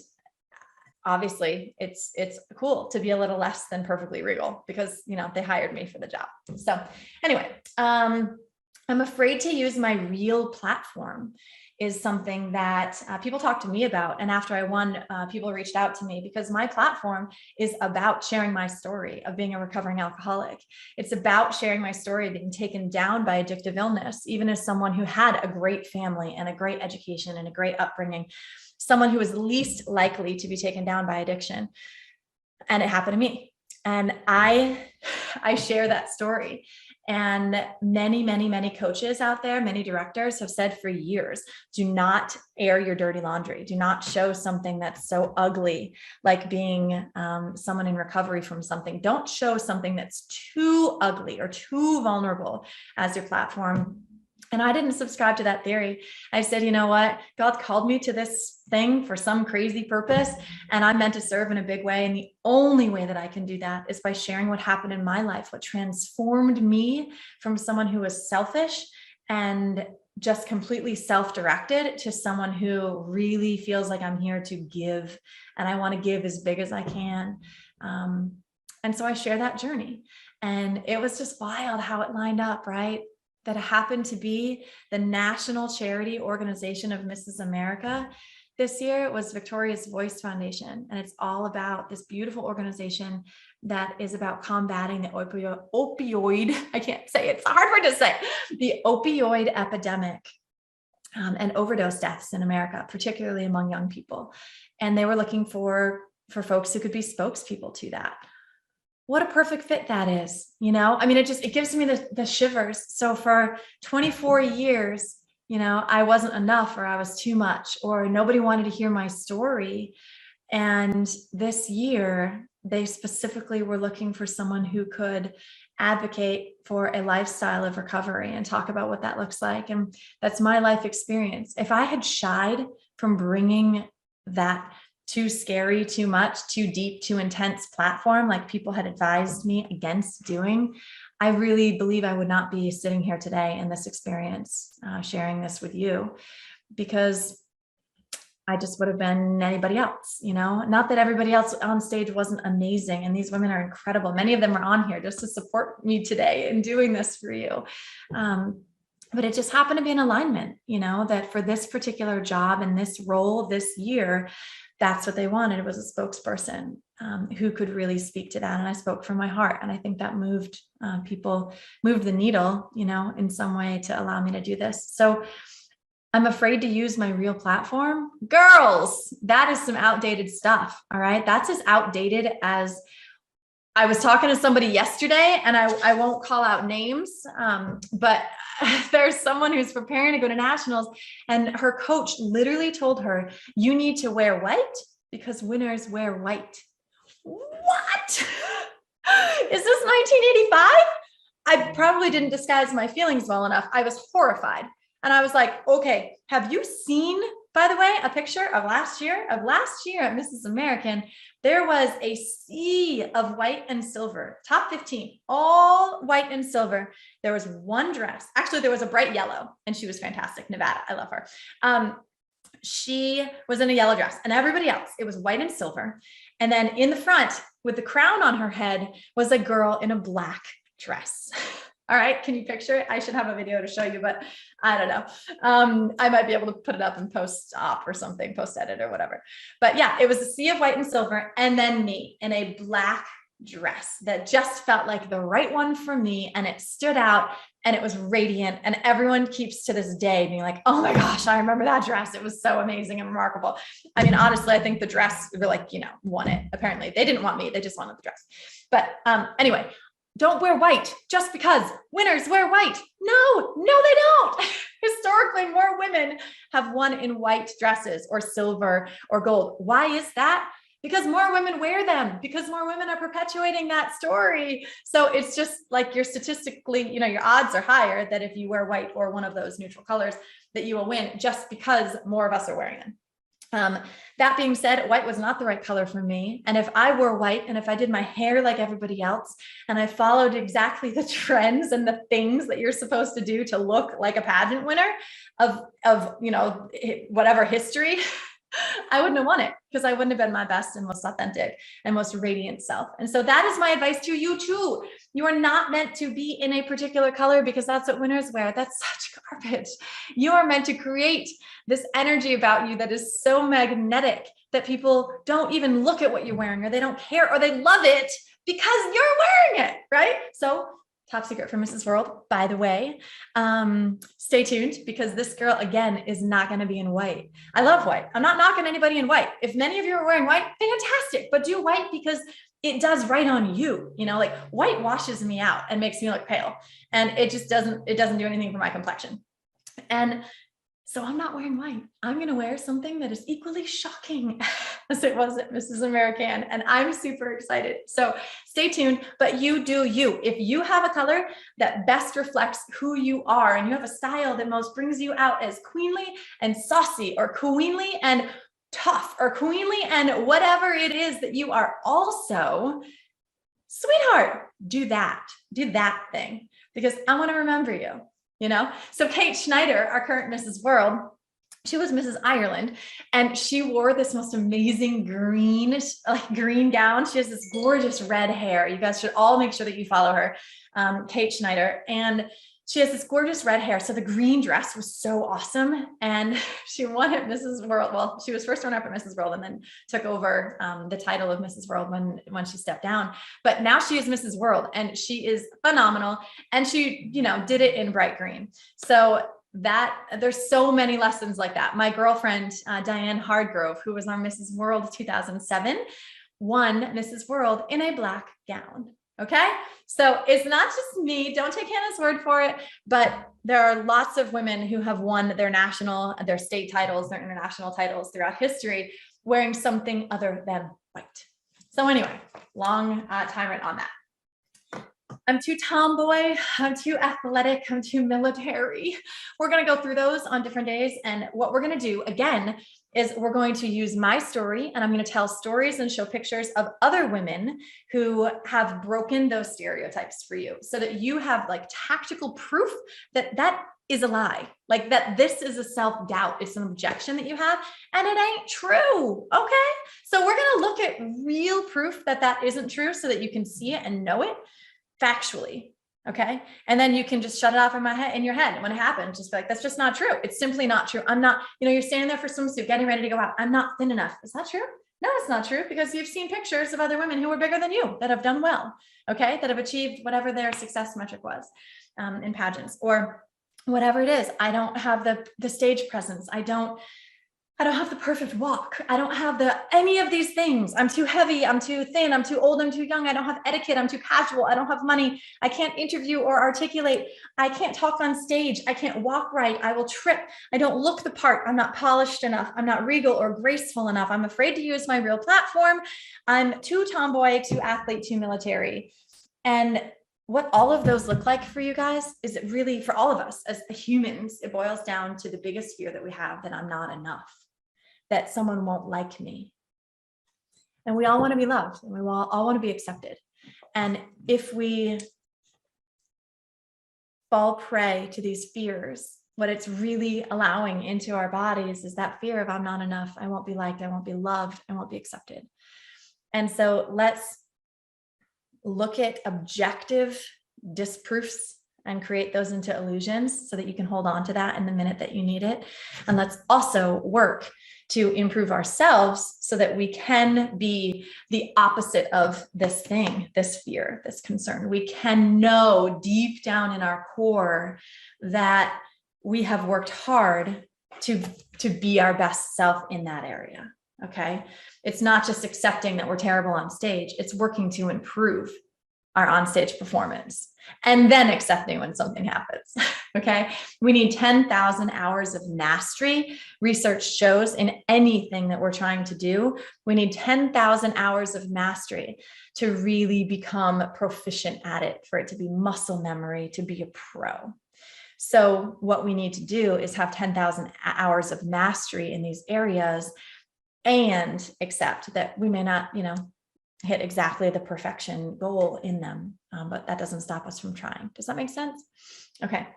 obviously it's cool to be a little less than perfectly regal, because, they hired me for the job. So anyway, I'm afraid to use my real platform is something that people talk to me about. And after I won, people reached out to me, because my platform is about sharing my story of being a recovering alcoholic. It's about sharing my story of being taken down by addictive illness, even as someone who had a great family and a great education and a great upbringing, someone who was least likely to be taken down by addiction. And it happened to me. And I share that story. And many, many, many coaches out there, many directors have said for years, do not air your dirty laundry. Do not show something that's so ugly, like being someone in recovery from something. Don't show something that's too ugly or too vulnerable as your platform. And I didn't subscribe to that theory. I said, you know what? God called me to this thing for some crazy purpose, and I'm meant to serve in a big way. And the only way that I can do that is by sharing what happened in my life, what transformed me from someone who was selfish and just completely self-directed to someone who really feels like I'm here to give, and I want to give as big as I can. And so I share that journey, and it was just wild how it lined up, right? That happened to be the national charity organization of Mrs. America. This year it was Victoria's Voice Foundation. And it's all about this beautiful organization that is about combating the opioid, I can't say it, it's a hard word to say, the opioid epidemic and overdose deaths in America, particularly among young people. And they were looking for folks who could be spokespeople to that. What a perfect fit that is, I mean, it gives me the shivers. So for 24 years, I wasn't enough, or I was too much, or nobody wanted to hear my story. And this year, they specifically were looking for someone who could advocate for a lifestyle of recovery and talk about what that looks like. And that's my life experience. If I had shied from bringing that too scary, too much, too deep, too intense platform, like people had advised me against doing, I really believe I would not be sitting here today in this experience, sharing this with you, because I just would have been anybody else, not that everybody else on stage wasn't amazing. And these women are incredible. Many of them are on here just to support me today in doing this for you. But it just happened to be an alignment, that for this particular job and this role this year, that's what they wanted. It was a spokesperson who could really speak to that. And I spoke from my heart. And I think that moved the needle, in some way to allow me to do this. So I'm afraid to use my real platform. Girls, that is some outdated stuff. All right. That's as outdated as I was talking to somebody yesterday, and I won't call out names, but there's someone who's preparing to go to nationals, and her coach literally told her, you need to wear white because winners wear white. What? Is this 1985? I probably didn't disguise my feelings well enough. I was horrified. And I was like, okay, have you seen, by the way, a picture of last year? Of last year at Mrs. American, there was a sea of white and silver, top 15, all white and silver. There was one dress. Actually, there was a bright yellow, and she was fantastic. Nevada, I love her. She was in a yellow dress, and everybody else, it was white and silver. And then in the front with the crown on her head was a girl in a black dress. All right. Can you picture it? I should have a video to show you, but I don't know. I might be able to put it up in post-op or something, post-edit or whatever. But yeah, it was a sea of white and silver. And then me in a black dress that just felt like the right one for me. And it stood out, and it was radiant. And everyone keeps to this day being like, oh my gosh, I remember that dress. It was so amazing and remarkable. I mean, honestly, I think the dress won it. Apparently they didn't want me. They just wanted the dress. But anyway, don't wear white just because winners wear white. No, they don't. Historically, more women have won in white dresses or silver or gold. Why is that? Because more women wear them, because more women are perpetuating that story. So it's just like you're statistically, your odds are higher that if you wear white or one of those neutral colors, that you will win just because more of us are wearing them. That being said, white was not the right color for me. And if I wore white, and if I did my hair like everybody else, and I followed exactly the trends and the things that you're supposed to do to look like a pageant winner of whatever history, I wouldn't have won it, because I wouldn't have been my best and most authentic and most radiant self. And so that is my advice to you too. You are not meant to be in a particular color because that's what winners wear. That's such garbage. You are meant to create this energy about you that is so magnetic that people don't even look at what you're wearing, or they don't care, or they love it because you're wearing it, right? So top secret for Mrs. World, by the way. Stay tuned, because this girl, again, is not going to be in white. I love white. I'm not knocking anybody in white. If many of you are wearing white, fantastic, but do white because it does right on you. Like white washes me out and makes me look pale, and it doesn't do anything for my complexion. And so I'm not wearing white. I'm going to wear something that is equally shocking as it was at Mrs. American. And I'm super excited. So stay tuned, but you do you. If you have a color that best reflects who you are, and you have a style that most brings you out as queenly and saucy, or queenly and tough, or queenly and whatever it is that you are also, sweetheart, do that thing, because I want to remember you. So Kate Schneider, our current Mrs. World, she was Mrs. Ireland, and she wore this most amazing green gown. She has this gorgeous red hair. You guys should all make sure that you follow her, Kate Schneider. And she has this gorgeous red hair. So the green dress was so awesome. And she won at Mrs. World. Well, she was first runner up at Mrs. World, and then took over the title of Mrs. World when she stepped down. But now she is Mrs. World, and she is phenomenal. And she, did it in bright green. So there's so many lessons like that. My girlfriend, Diane Hardgrove, who was our Mrs. World 2007, won Mrs. World in a black gown. Okay. So it's not just me. Don't take Hannah's word for it, but there are lots of women who have won their state titles, their international titles throughout history, wearing something other than white. So anyway, long tirade on that. I'm too tomboy, I'm too athletic, I'm too military. We're going to go through those on different days. And what we're going to do again is we're going to use my story, and I'm going to tell stories and show pictures of other women who have broken those stereotypes for you, so that you have tactical proof that is a lie, that this is a self-doubt. It's an objection that you have, and it ain't true. Okay. So we're going to look at real proof that isn't true, so that you can see it and know it factually. Okay. And then you can just shut it off in your head. When it happens, just be like, that's just not true. It's simply not true. I'm not, you're standing there for swimsuit, getting ready to go out. I'm not thin enough. Is that true? No, it's not true, because you've seen pictures of other women who are bigger than you that have done well. Okay. That have achieved whatever their success metric was in pageants or whatever it is. I don't have the stage presence. I don't I don't have the perfect walk. I don't have any of these things. I'm too heavy. I'm too thin. I'm too old. I'm too young. I don't have etiquette. I'm too casual. I don't have money. I can't interview or articulate. I can't talk on stage. I can't walk right. I will trip. I don't look the part. I'm not polished enough. I'm not regal or graceful enough. I'm afraid to use my real platform. I'm too tomboy, too athlete, too military. And what all of those look like for you guys is it really, for all of us as humans, it boils down to the biggest fear that we have, that I'm not enough, that someone won't like me. And we all want to be loved, and we all want to be accepted. And if we fall prey to these fears, what it's really allowing into our bodies is that fear of I'm not enough, I won't be liked, I won't be loved, I won't be accepted. And so let's look at objective disproofs and create those into illusions so that you can hold on to that in the minute that you need it. And let's also work to improve ourselves so that we can be the opposite of this thing, this fear, this concern. We can know deep down in our core that we have worked hard to be our best self in that area. Okay. It's not just accepting that we're terrible on stage. It's working to improve our onstage performance and then accepting when something happens. Okay. We need 10,000 hours of mastery. Research shows in anything that we're trying to do, we need 10,000 hours of mastery to really become proficient at it, for it to be muscle memory, to be a pro. So what we need to do is have 10,000 hours of mastery in these areas and accept that we may not, hit exactly the perfection goal in them, but that doesn't stop us from trying. Does that make sense? Okay.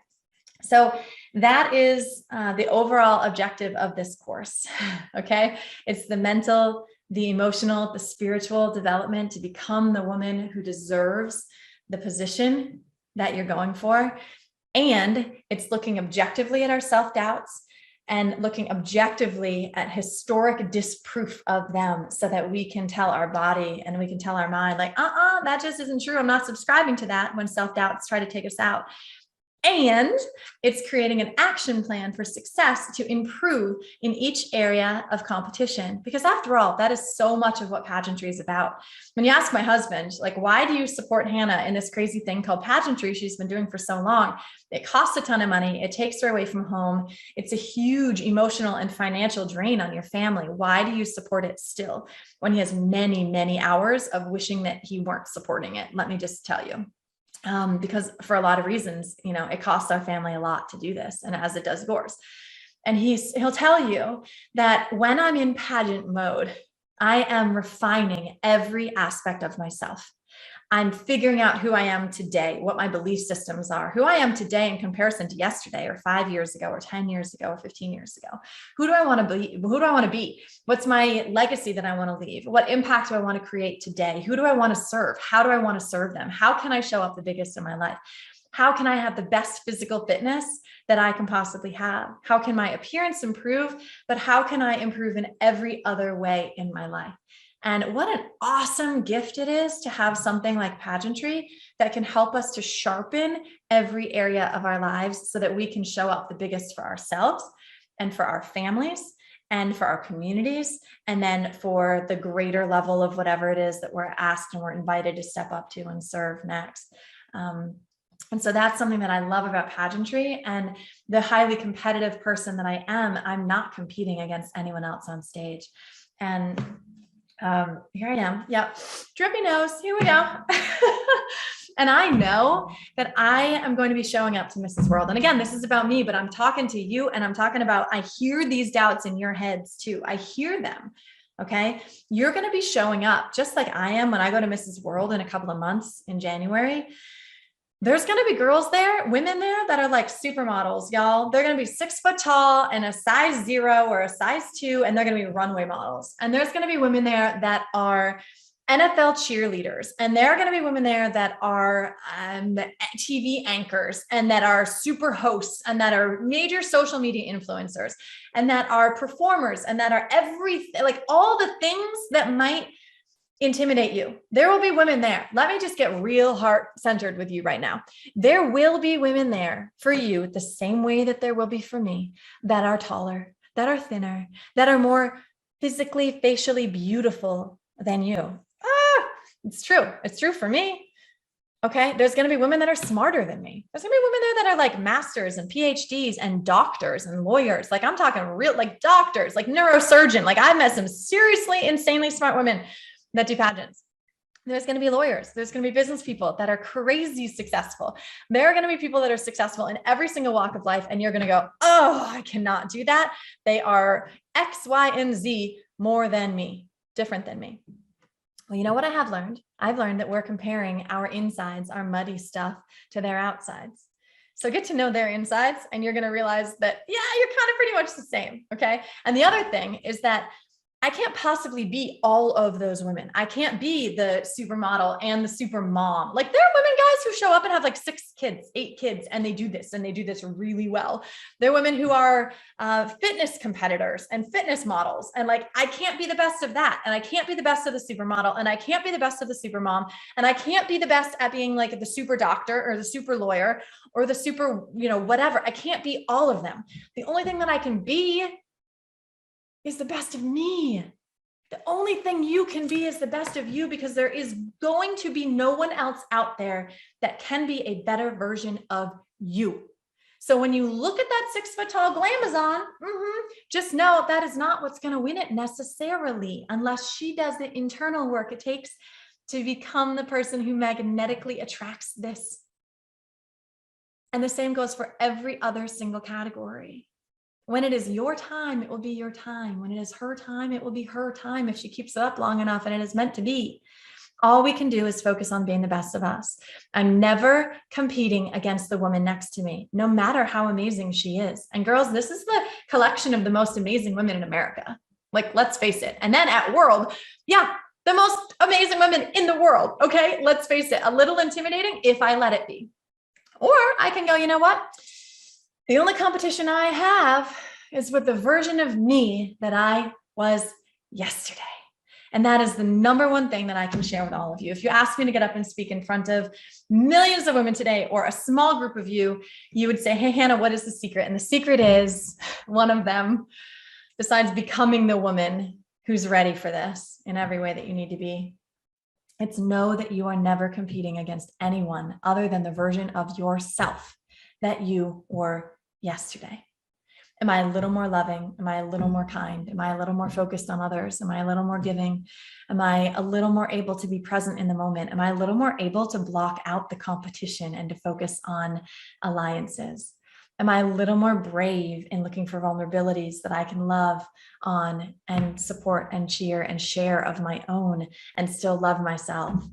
So that is the overall objective of this course. Okay. It's the mental, the emotional, the spiritual development to become the woman who deserves the position that you're going for. And it's looking objectively at our self-doubts and looking objectively at historic disproof of them so that we can tell our body and we can tell our mind, like, that just isn't true. I'm not subscribing to that when self-doubts try to take us out. And it's creating an action plan for success to improve in each area of competition. Because after all, that is so much of what pageantry is about. When you ask my husband, like, why do you support Hannah in this crazy thing called pageantry she's been doing for so long? It costs a ton of money. It takes her away from home. It's a huge emotional and financial drain on your family. Why do you support it still when he has many, many hours of wishing that he weren't supporting it? Let me just tell you. Because for a lot of reasons, it costs our family a lot to do this, and as it does yours. And he'll tell you that when I'm in pageant mode, I am refining every aspect of myself. I'm figuring out who I am today, what my belief systems are, who I am today in comparison to yesterday or 5 years ago or 10 years ago or 15 years ago. Who do I want to be? Who do I want to be? What's my legacy that I want to leave? What impact do I want to create today? Who do I want to serve? How do I want to serve them? How can I show up the biggest in my life? How can I have the best physical fitness that I can possibly have? How can my appearance improve? But how can I improve in every other way in my life? And what an awesome gift it is to have something like pageantry that can help us to sharpen every area of our lives so that we can show up the biggest for ourselves and for our families and for our communities, and then for the greater level of whatever it is that we're asked and we're invited to step up to and serve next. And so that's something that I love about pageantry, and the highly competitive person that I am, I'm not competing against anyone else on stage. And here I am. Yep. Drippy nose. Here we go. And I know that I am going to be showing up to Mrs. World. And again, this is about me, but I'm talking to you, and I'm talking about, I hear these doubts in your heads too. I hear them. Okay. You're going to be showing up just like I am when I go to Mrs. World in a couple of months in January. There's going to be girls there, women there that are like supermodels, y'all. They're going to be 6 foot tall and a size 0 or a size 2, and they're going to be runway models. And there's going to be women there that are NFL cheerleaders, and there are going to be women there that are TV anchors, and that are super hosts, and that are major social media influencers, and that are performers, and that are everything, like all the things that might intimidate you. There will be women there. Let me just get real heart-centered with you right now. There will be women there for you the same way that there will be for me, that are taller, that are thinner, that are more physically, facially beautiful than you. It's true. It's true for me. Okay. There's going to be women that are smarter than me. There's going to be women there that are like masters and PhDs and doctors and lawyers. Like I'm talking real, like doctors, like neurosurgeon. Like I've met some seriously insanely smart women that do pageants. There's going to be lawyers. There's going to be business people that are crazy successful. There are going to be people that are successful in every single walk of life. And you're going to go, oh, I cannot do that. They are X, Y, and Z more than me, different than me. Well, you know what I have learned? I've learned that we're comparing our insides, our muddy stuff, to their outsides. So get to know their insides and you're going to realize that, yeah, you're kind of pretty much the same. Okay. And the other thing is that I can't possibly be all of those women. I can't be the supermodel and the super mom. Like there are women, guys, who show up and have like 6 kids, 8 kids, and they do this really well. There are women who are fitness competitors and fitness models. And like, I can't be the best of that. And I can't be the best of the supermodel. And I can't be the best of the super mom. And I can't be the best at being like the super doctor or the super lawyer or the super, whatever. I can't be all of them. The only thing that I can be is the best of me. The only thing you can be is the best of you, because there is going to be no one else out there that can be a better version of you. So when you look at that 6-foot-tall glamazon, just know that is not what's going to win it necessarily, unless she does the internal work it takes to become the person who magnetically attracts this. And the same goes for every other single category. When it is your time, it will be your time. When it is her time, it will be her time if she keeps it up long enough and it is meant to be. All we can do is focus on being the best of us. I'm never competing against the woman next to me, no matter how amazing she is. And girls, this is the collection of the most amazing women in America. Like, let's face it. And then at world, yeah, the most amazing women in the world. Okay, let's face it. A little intimidating if I let it be. Or I can go, you know what? The only competition I have is with the version of me that I was yesterday. And that is the number one thing that I can share with all of you. If you ask me to get up and speak in front of millions of women today, or a small group of you, you would say, hey, Hannah, what is the secret? And the secret is one of them, besides becoming the woman who's ready for this in every way that you need to be. It's know that you are never competing against anyone other than the version of yourself that you were yesterday. Am I a little more loving? Am I a little more kind? Am I a little more focused on others? Am I a little more giving? Am I a little more able to be present in the moment? Am I a little more able to block out the competition and to focus on alliances? Am I a little more brave in looking for vulnerabilities that I can love on and support and cheer and share of my own and still love myself?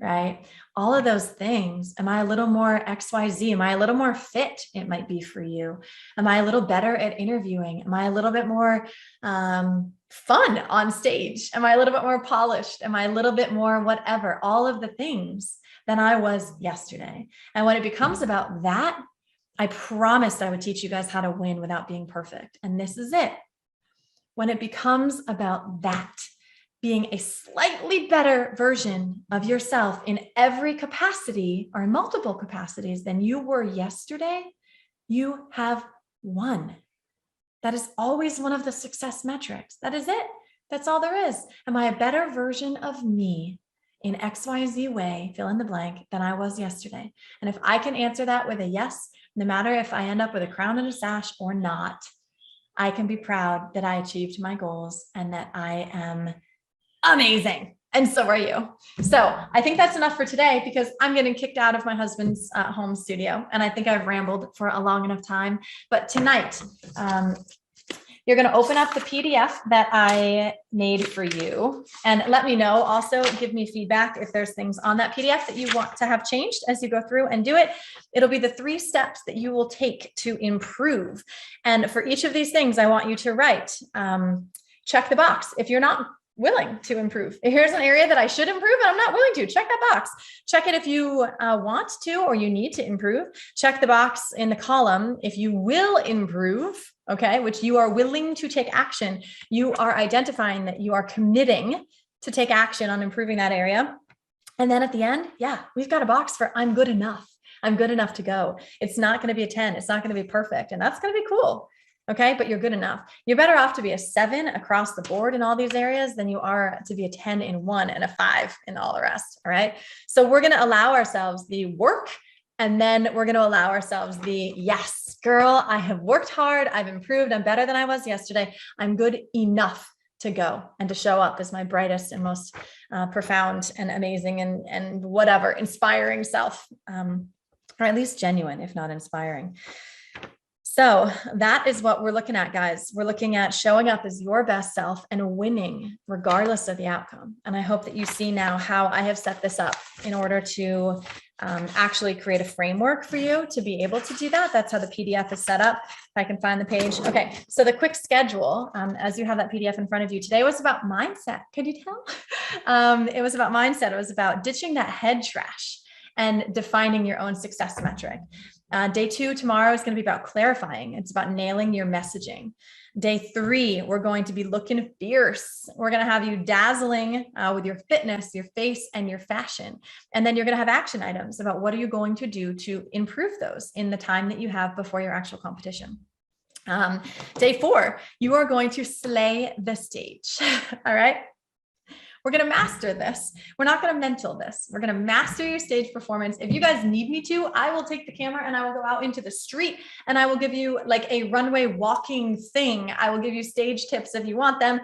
Right? All of those things. Am I a little more XYZ? Am I a little more fit? It might be for you. Am I a little better at interviewing? Am I a little bit more fun on stage? Am I a little bit more polished? Am I a little bit more whatever? All of the things than I was yesterday. And when it becomes about that, I promised I would teach you guys how to win without being perfect. And this is it. When it becomes about that, being a slightly better version of yourself in every capacity or in multiple capacities than you were yesterday, you have won. That is always one of the success metrics. That is it. That's all there is. Am I a better version of me in XYZ way, fill in the blank, than I was yesterday? And if I can answer that with a yes, no matter if I end up with a crown and a sash or not, I can be proud that I achieved my goals and that I am amazing. And so are you. So I think that's enough for today, because I'm getting kicked out of my husband's home studio. And I think I've rambled for a long enough time. But tonight, you're going to open up the PDF that I made for you, and let me know. Also, give me feedback if there's things on that PDF that you want to have changed as you go through and do it. It'll be the 3 steps that you will take to improve. And for each of these things, I want you to write, check the box if you're not willing to improve. Here's an area that I should improve and I'm not willing to. Check that box. Check it if you want to or you need to improve. Check the box in the column if you will improve, okay, which you are willing to take action. You are identifying that you are committing to take action on improving that area. And then at the end, yeah, we've got a box for I'm good enough. I'm good enough to go. It's not going to be a 10. It's not going to be perfect. And that's going to be cool. Okay. But you're good enough. You're better off to be a 7 across the board in all these areas than you are to be a 10 in one and a 5 in all the rest. All right. So we're going to allow ourselves the work. And then we're going to allow ourselves the, yes, girl, I have worked hard. I've improved. I'm better than I was yesterday. I'm good enough to go and to show up as my brightest and most profound and amazing and whatever, inspiring self, or at least genuine, if not inspiring. So that is what we're looking at, guys. We're looking at showing up as your best self and winning regardless of the outcome. And I hope that you see now how I have set this up in order to actually create a framework for you to be able to do that. That's how the PDF is set up. If I can find the page. Okay. So the quick schedule, as you have that PDF in front of you today, was about mindset. Could you tell? It was about mindset. It was about ditching that head trash and defining your own success metric. Day 2 tomorrow is going to be about clarifying. It's about nailing your messaging. Day 3, we're going to be looking fierce. We're going to have you dazzling with your fitness, your face, and your fashion. And then you're going to have action items about what are you going to do to improve those in the time that you have before your actual competition. Day 4, you are going to slay the stage. All right. We're going to master this. We're not going to mental this. We're going to master your stage performance. If you guys need me to, I will take the camera and I will go out into the street and I will give you like a runway walking thing. I will give you stage tips if you want them.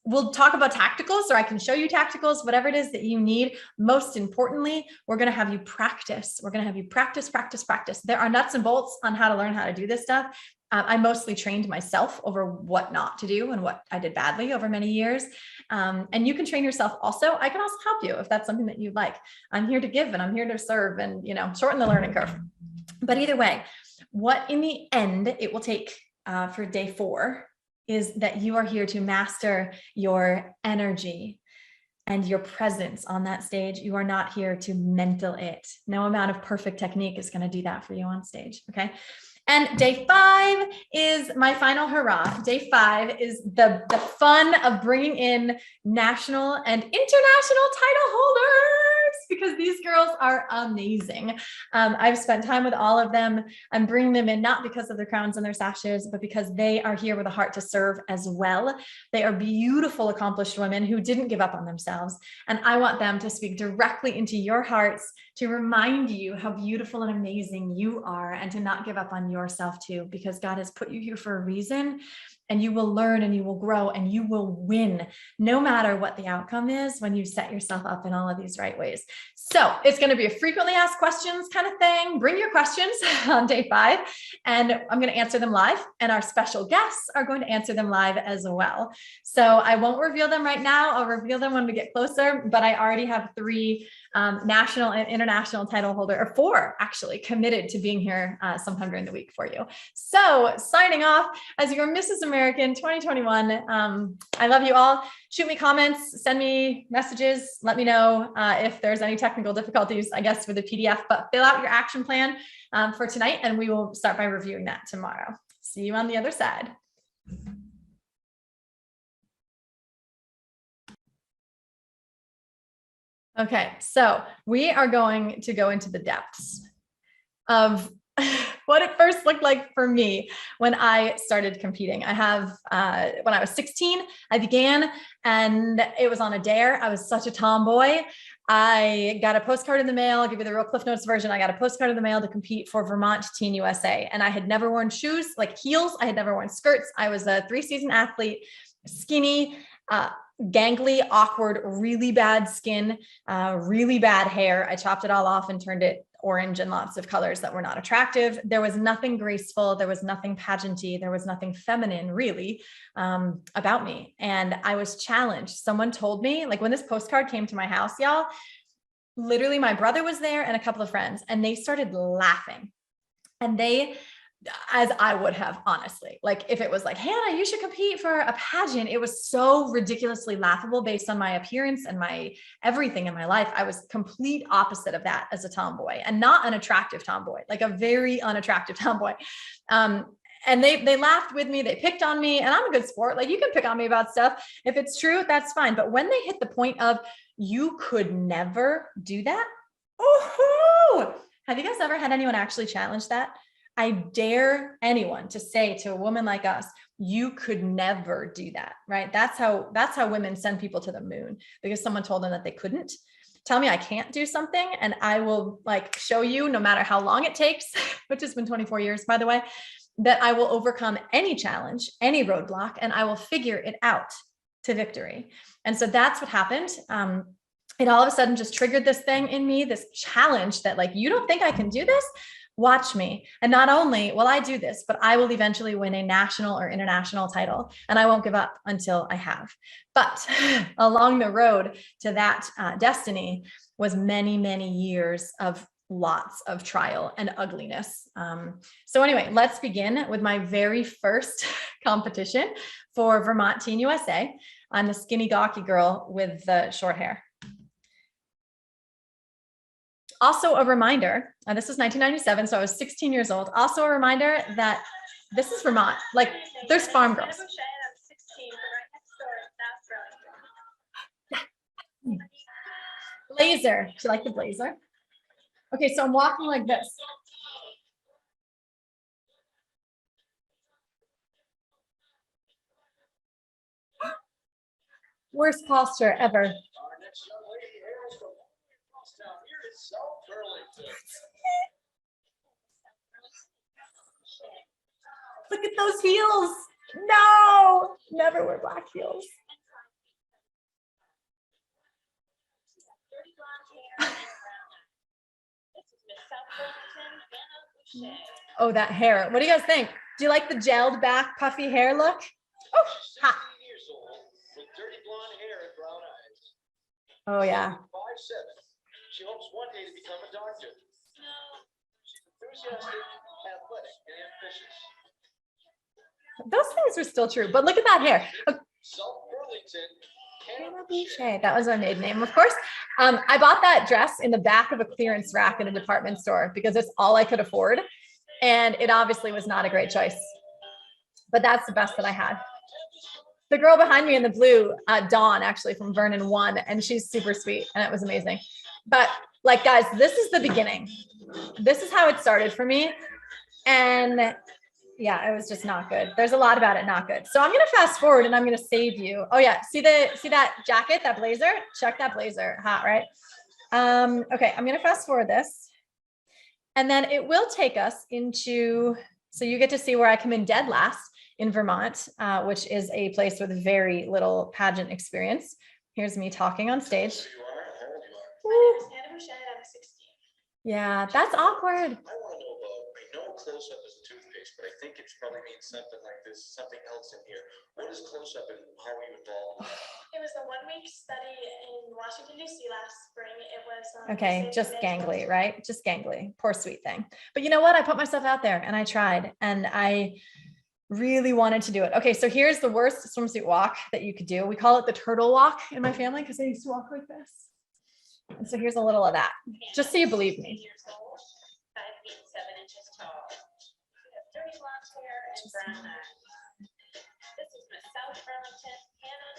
We'll talk about tacticals, or I can show you tacticals, whatever it is that you need. Most importantly, we're going to have you practice. We're going to have you practice, practice, practice. There are nuts and bolts on how to learn how to do this stuff. I mostly trained myself over what not to do and what I did badly over many years. And you can train yourself also. I can also help you if that's something that you like. I'm here to give and I'm here to serve and, you know, shorten the learning curve. But either way, what in the end it will take for day 4 is that you are here to master your energy and your presence on that stage. You are not here to mental it. No amount of perfect technique is going to do that for you on stage. Okay. And day 5 is my final hurrah. Day 5 is the fun of bringing in national and international title holders, because these girls are amazing. I've spent time with all of them. I'm bringing them in not because of their crowns and their sashes, but because they are here with a heart to serve as well. They are beautiful, accomplished women who didn't give up on themselves. And I want them to speak directly into your hearts to remind you how beautiful and amazing you are, and to not give up on yourself too, because God has put you here for a reason, and you will learn and you will grow and you will win no matter what the outcome is when you set yourself up in all of these right ways. So it's going to be a frequently asked questions kind of thing. Bring your questions on day 5 and I'm going to answer them live, and our special guests are going to answer them live as well. So I won't reveal them right now. I'll reveal them when we get closer, but I already have 3 national and international title holder, or 4 actually, committed to being here sometime during the week for you. So signing off as your Mrs. American 2021. I love you all. Shoot me comments, send me messages. Let me know if there's any technical difficulties, I guess, with the PDF, but fill out your action plan for tonight, and we will start by reviewing that tomorrow. See you on the other side. Okay, so we are going to go into the depths of what it first looked like for me when I started competing. I have, when I was 16, I began, and it was on a dare. I was such a tomboy. I got a postcard in the mail. I'll give you the real Cliff Notes version. I got a postcard in the mail to compete for Vermont Teen USA. And I had never worn shoes, like heels. I had never worn skirts. I was a 3-season athlete, skinny, gangly, awkward, really bad skin, really bad hair. I chopped it all off and turned it orange and lots of colors that were not attractive. There was nothing graceful. There was nothing pageanty. There was nothing feminine really about me. And I was challenged. Someone told me, like, when this postcard came to my house, y'all, literally my brother was there and a couple of friends, and they started laughing. And they, as I would have, honestly, like if it was like, Hannah, you should compete for a pageant. It was so ridiculously laughable based on my appearance and my everything in my life. I was complete opposite of that as a tomboy, and not an attractive tomboy, like a very unattractive tomboy. And they laughed with me. They picked on me, and I'm a good sport. Like, you can pick on me about stuff. If it's true, that's fine. But when they hit the point of, you could never do that. Oh, have you guys ever had anyone actually challenge that? I dare anyone to say to a woman like us, you could never do that, right? That's how women send people to the moon, because someone told them that they couldn't. Tell me I can't do something and I will like show you, no matter how long it takes, which has been 24 years, by the way, that I will overcome any challenge, any roadblock, and I will figure it out to victory. And so that's what happened. It all of a sudden just triggered this thing in me, this challenge that like, you don't think I can do this? Watch me. And not only will I do this, but I will eventually win a national or international title, and I won't give up until I have. But along the road to that destiny was many, many years of lots of trial and ugliness. So anyway, let's begin with my very first competition for Vermont Teen USA. I'm the skinny, gawky girl with the short hair. Also a reminder, and this was 1997, so I was 16 years old. Also a reminder that this is Vermont. Like, there's farm girls. Blazer. Do you like the blazer? Okay, so I'm walking like this. Worst posture ever. Look at those heels. No, never wear black heels. Oh, that hair. What do you guys think? Do you like the gelled back, puffy hair look? Oh, ha. Oh, yeah. She hopes one day to become a doctor. She's enthusiastic, athletic, and ambitious. Those things are still true, but look at that hair. That was our maiden name, of course. I bought that dress in the back of a clearance rack in a department store because it's all I could afford. And it obviously was not a great choice, but that's the best that I had. The girl behind me in the blue, Dawn, actually from Vernon, won, and she's super sweet, and it was amazing. But like, guys, this is the beginning. This is how it started for me. And yeah, it was just not good. There's a lot about it not good. So I'm going to fast forward and I'm going to save you. Oh yeah. See that jacket, that blazer? Check that blazer. Hot, right? Okay. I'm going to fast forward this. And then it will take us into, so you get to see where I come in dead last in Vermont, which is a place with very little pageant experience. Here's me talking on stage. Yeah, that's awkward. I know close-up is a toothpaste, but I think it probably means something like this, something else in here. What is close-up and how are you involved? It was a 1-week study in Washington, D.C. last spring. It was okay, just gangly, right? Just gangly. Poor sweet thing. But you know what? I put myself out there and I tried and I really wanted to do it. Okay, so here's the worst swimsuit walk that you could do. We call it the turtle walk in my family because I used to walk like this. And so here's a little of that, just so you believe me. 5 feet 7 inches tall. Dirty blonde hair and brown eyes. This is Miss South Burlington, Hannah.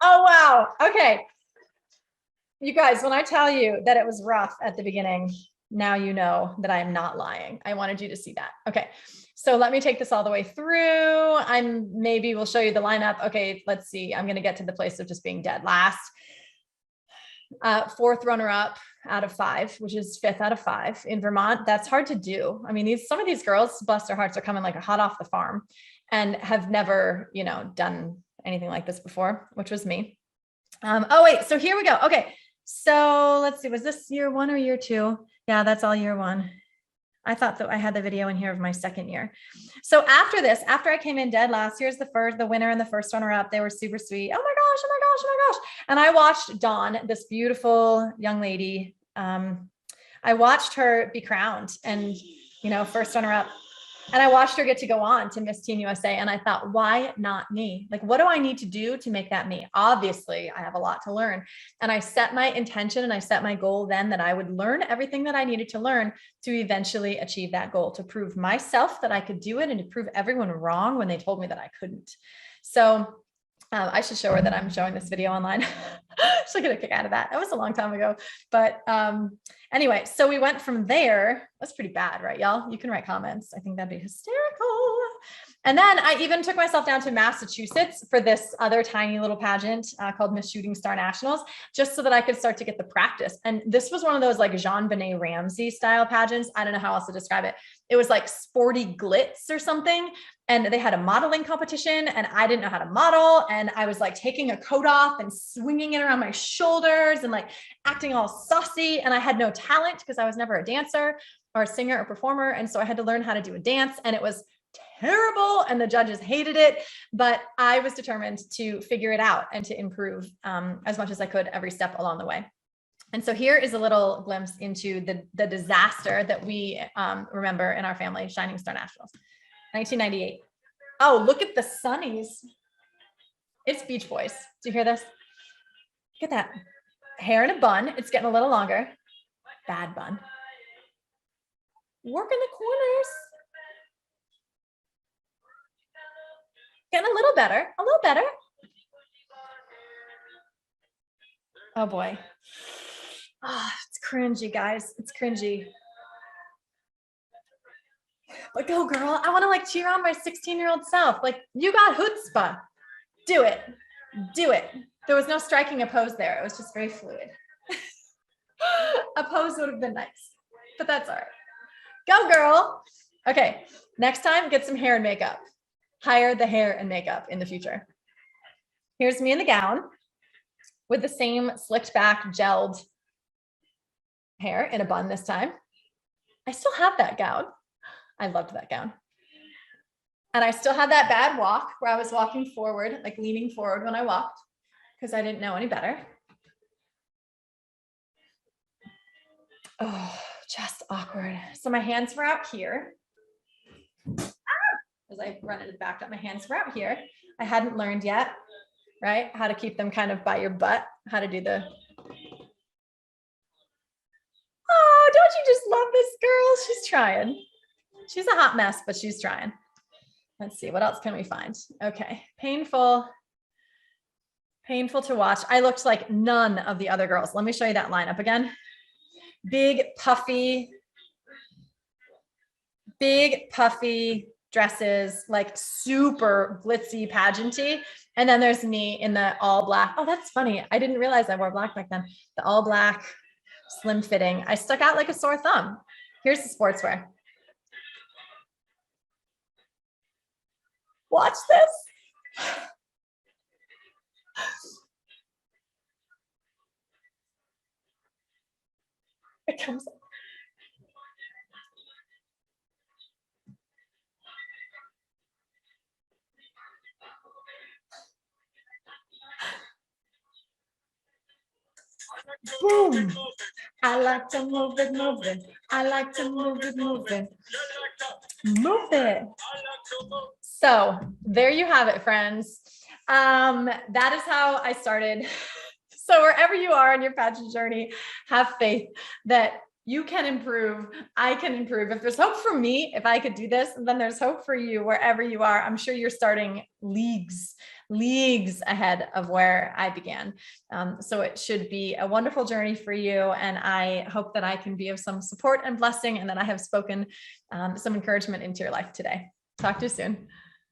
Oh, wow. Okay. You guys, when I tell you that it was rough at the beginning, now you know that I'm not lying. I wanted you to see that. Okay. So let me take this all the way through. Maybe we'll show you the lineup. Okay. Let's see. I'm going to get to the place of just being dead last. 4th runner-up out of 5, which is 5th out of 5 in Vermont. That's hard to do. I mean, some of these girls, bless their hearts, are coming like hot off the farm and have never, done anything like this before, which was me. Oh wait, so here we go. Okay, so let's see. Was this year 1 or year 2? Yeah, that's all year 1. I thought that I had the video in here of my 2nd year. So after this, after I came in dead last, here's the winner and the 1st runner up. They were super sweet. Oh my gosh, oh my gosh, oh my gosh. And I watched Dawn, this beautiful young lady. I watched her be crowned and, 1st runner up. And I watched her get to go on to Miss Teen USA. And I thought, why not me? Like, what do I need to do to make that me? Obviously, I have a lot to learn. And I set my intention and I set my goal then that I would learn everything that I needed to learn to eventually achieve that goal, to prove myself that I could do it and to prove everyone wrong when they told me that I couldn't. So I should show her that I'm showing this video online. She'll get a kick out of that. That was a long time ago. But anyway, so we went from there. That's pretty bad, right, y'all? You can write comments. I think that'd be hysterical. And then I even took myself down to Massachusetts for this other tiny little pageant called Miss Shooting Star Nationals, just so that I could start to get the practice. And this was one of those like Jean-Benet Ramsey style pageants. I don't know how else to describe it. It was like sporty glitz or something. And they had a modeling competition and I didn't know how to model. And I was like taking a coat off and swinging it around my shoulders and like acting all saucy. And I had no talent because I was never a dancer or a singer or performer. And so I had to learn how to do a dance, and it was terrible. And the judges hated it, but I was determined to figure it out and to improve as much as I could every step along the way. And so here is a little glimpse into the disaster that we remember in our family, Shining Star Nationals, 1998. Oh, look at the Sunnies. It's Beach Boys. Do you hear this? Look at that. Hair in a bun. It's getting a little longer. Bad bun. Work in the corners. Getting a little better, a little better. Oh boy. Oh, it's cringy, guys. It's cringy. But go, girl. I want to like cheer on my 16-year-old self. Like, you got chutzpah. Do it. Do it. There was no striking a pose there. It was just very fluid. A pose would have been nice, but that's all right. Go, girl. Okay. Next time, get some hair and makeup. Hire the hair and makeup in the future. Here's me in the gown with the same slicked back gelled hair in a bun this time. I still have that gown. I loved that gown. And I still had that bad walk where I was walking forward, like leaning forward when I walked because I didn't know any better. Oh, just awkward. So my hands were out here. As I run it back up, my hands were out here. I hadn't learned yet, right? How to keep them kind of by your butt, how to do the. Oh, don't you just love this girl? She's trying. She's a hot mess, but she's trying. Let's see, what else can we find? Okay, painful to watch. I looked like none of the other girls. Let me show you that lineup again. Big puffy dresses, like super glitzy pageanty. And then there's me in the all black. Oh, that's funny. I didn't realize I wore black back then. The all black, slim fitting. I stuck out like a sore thumb. Here's the sportswear. Watch this. It comes up. Boom. I like to move it, move it. I like to move it, move it. Move it. So there you have it, friends. That is how I started. So wherever you are on your pageant journey, have faith that you can improve. I can improve. If there's hope for me, if I could do this, then there's hope for you wherever you are. I'm sure you're starting leagues ahead of where I began. So it should be a wonderful journey for you. And I hope that I can be of some support and blessing, and that I have spoken some encouragement into your life today. Talk to you soon.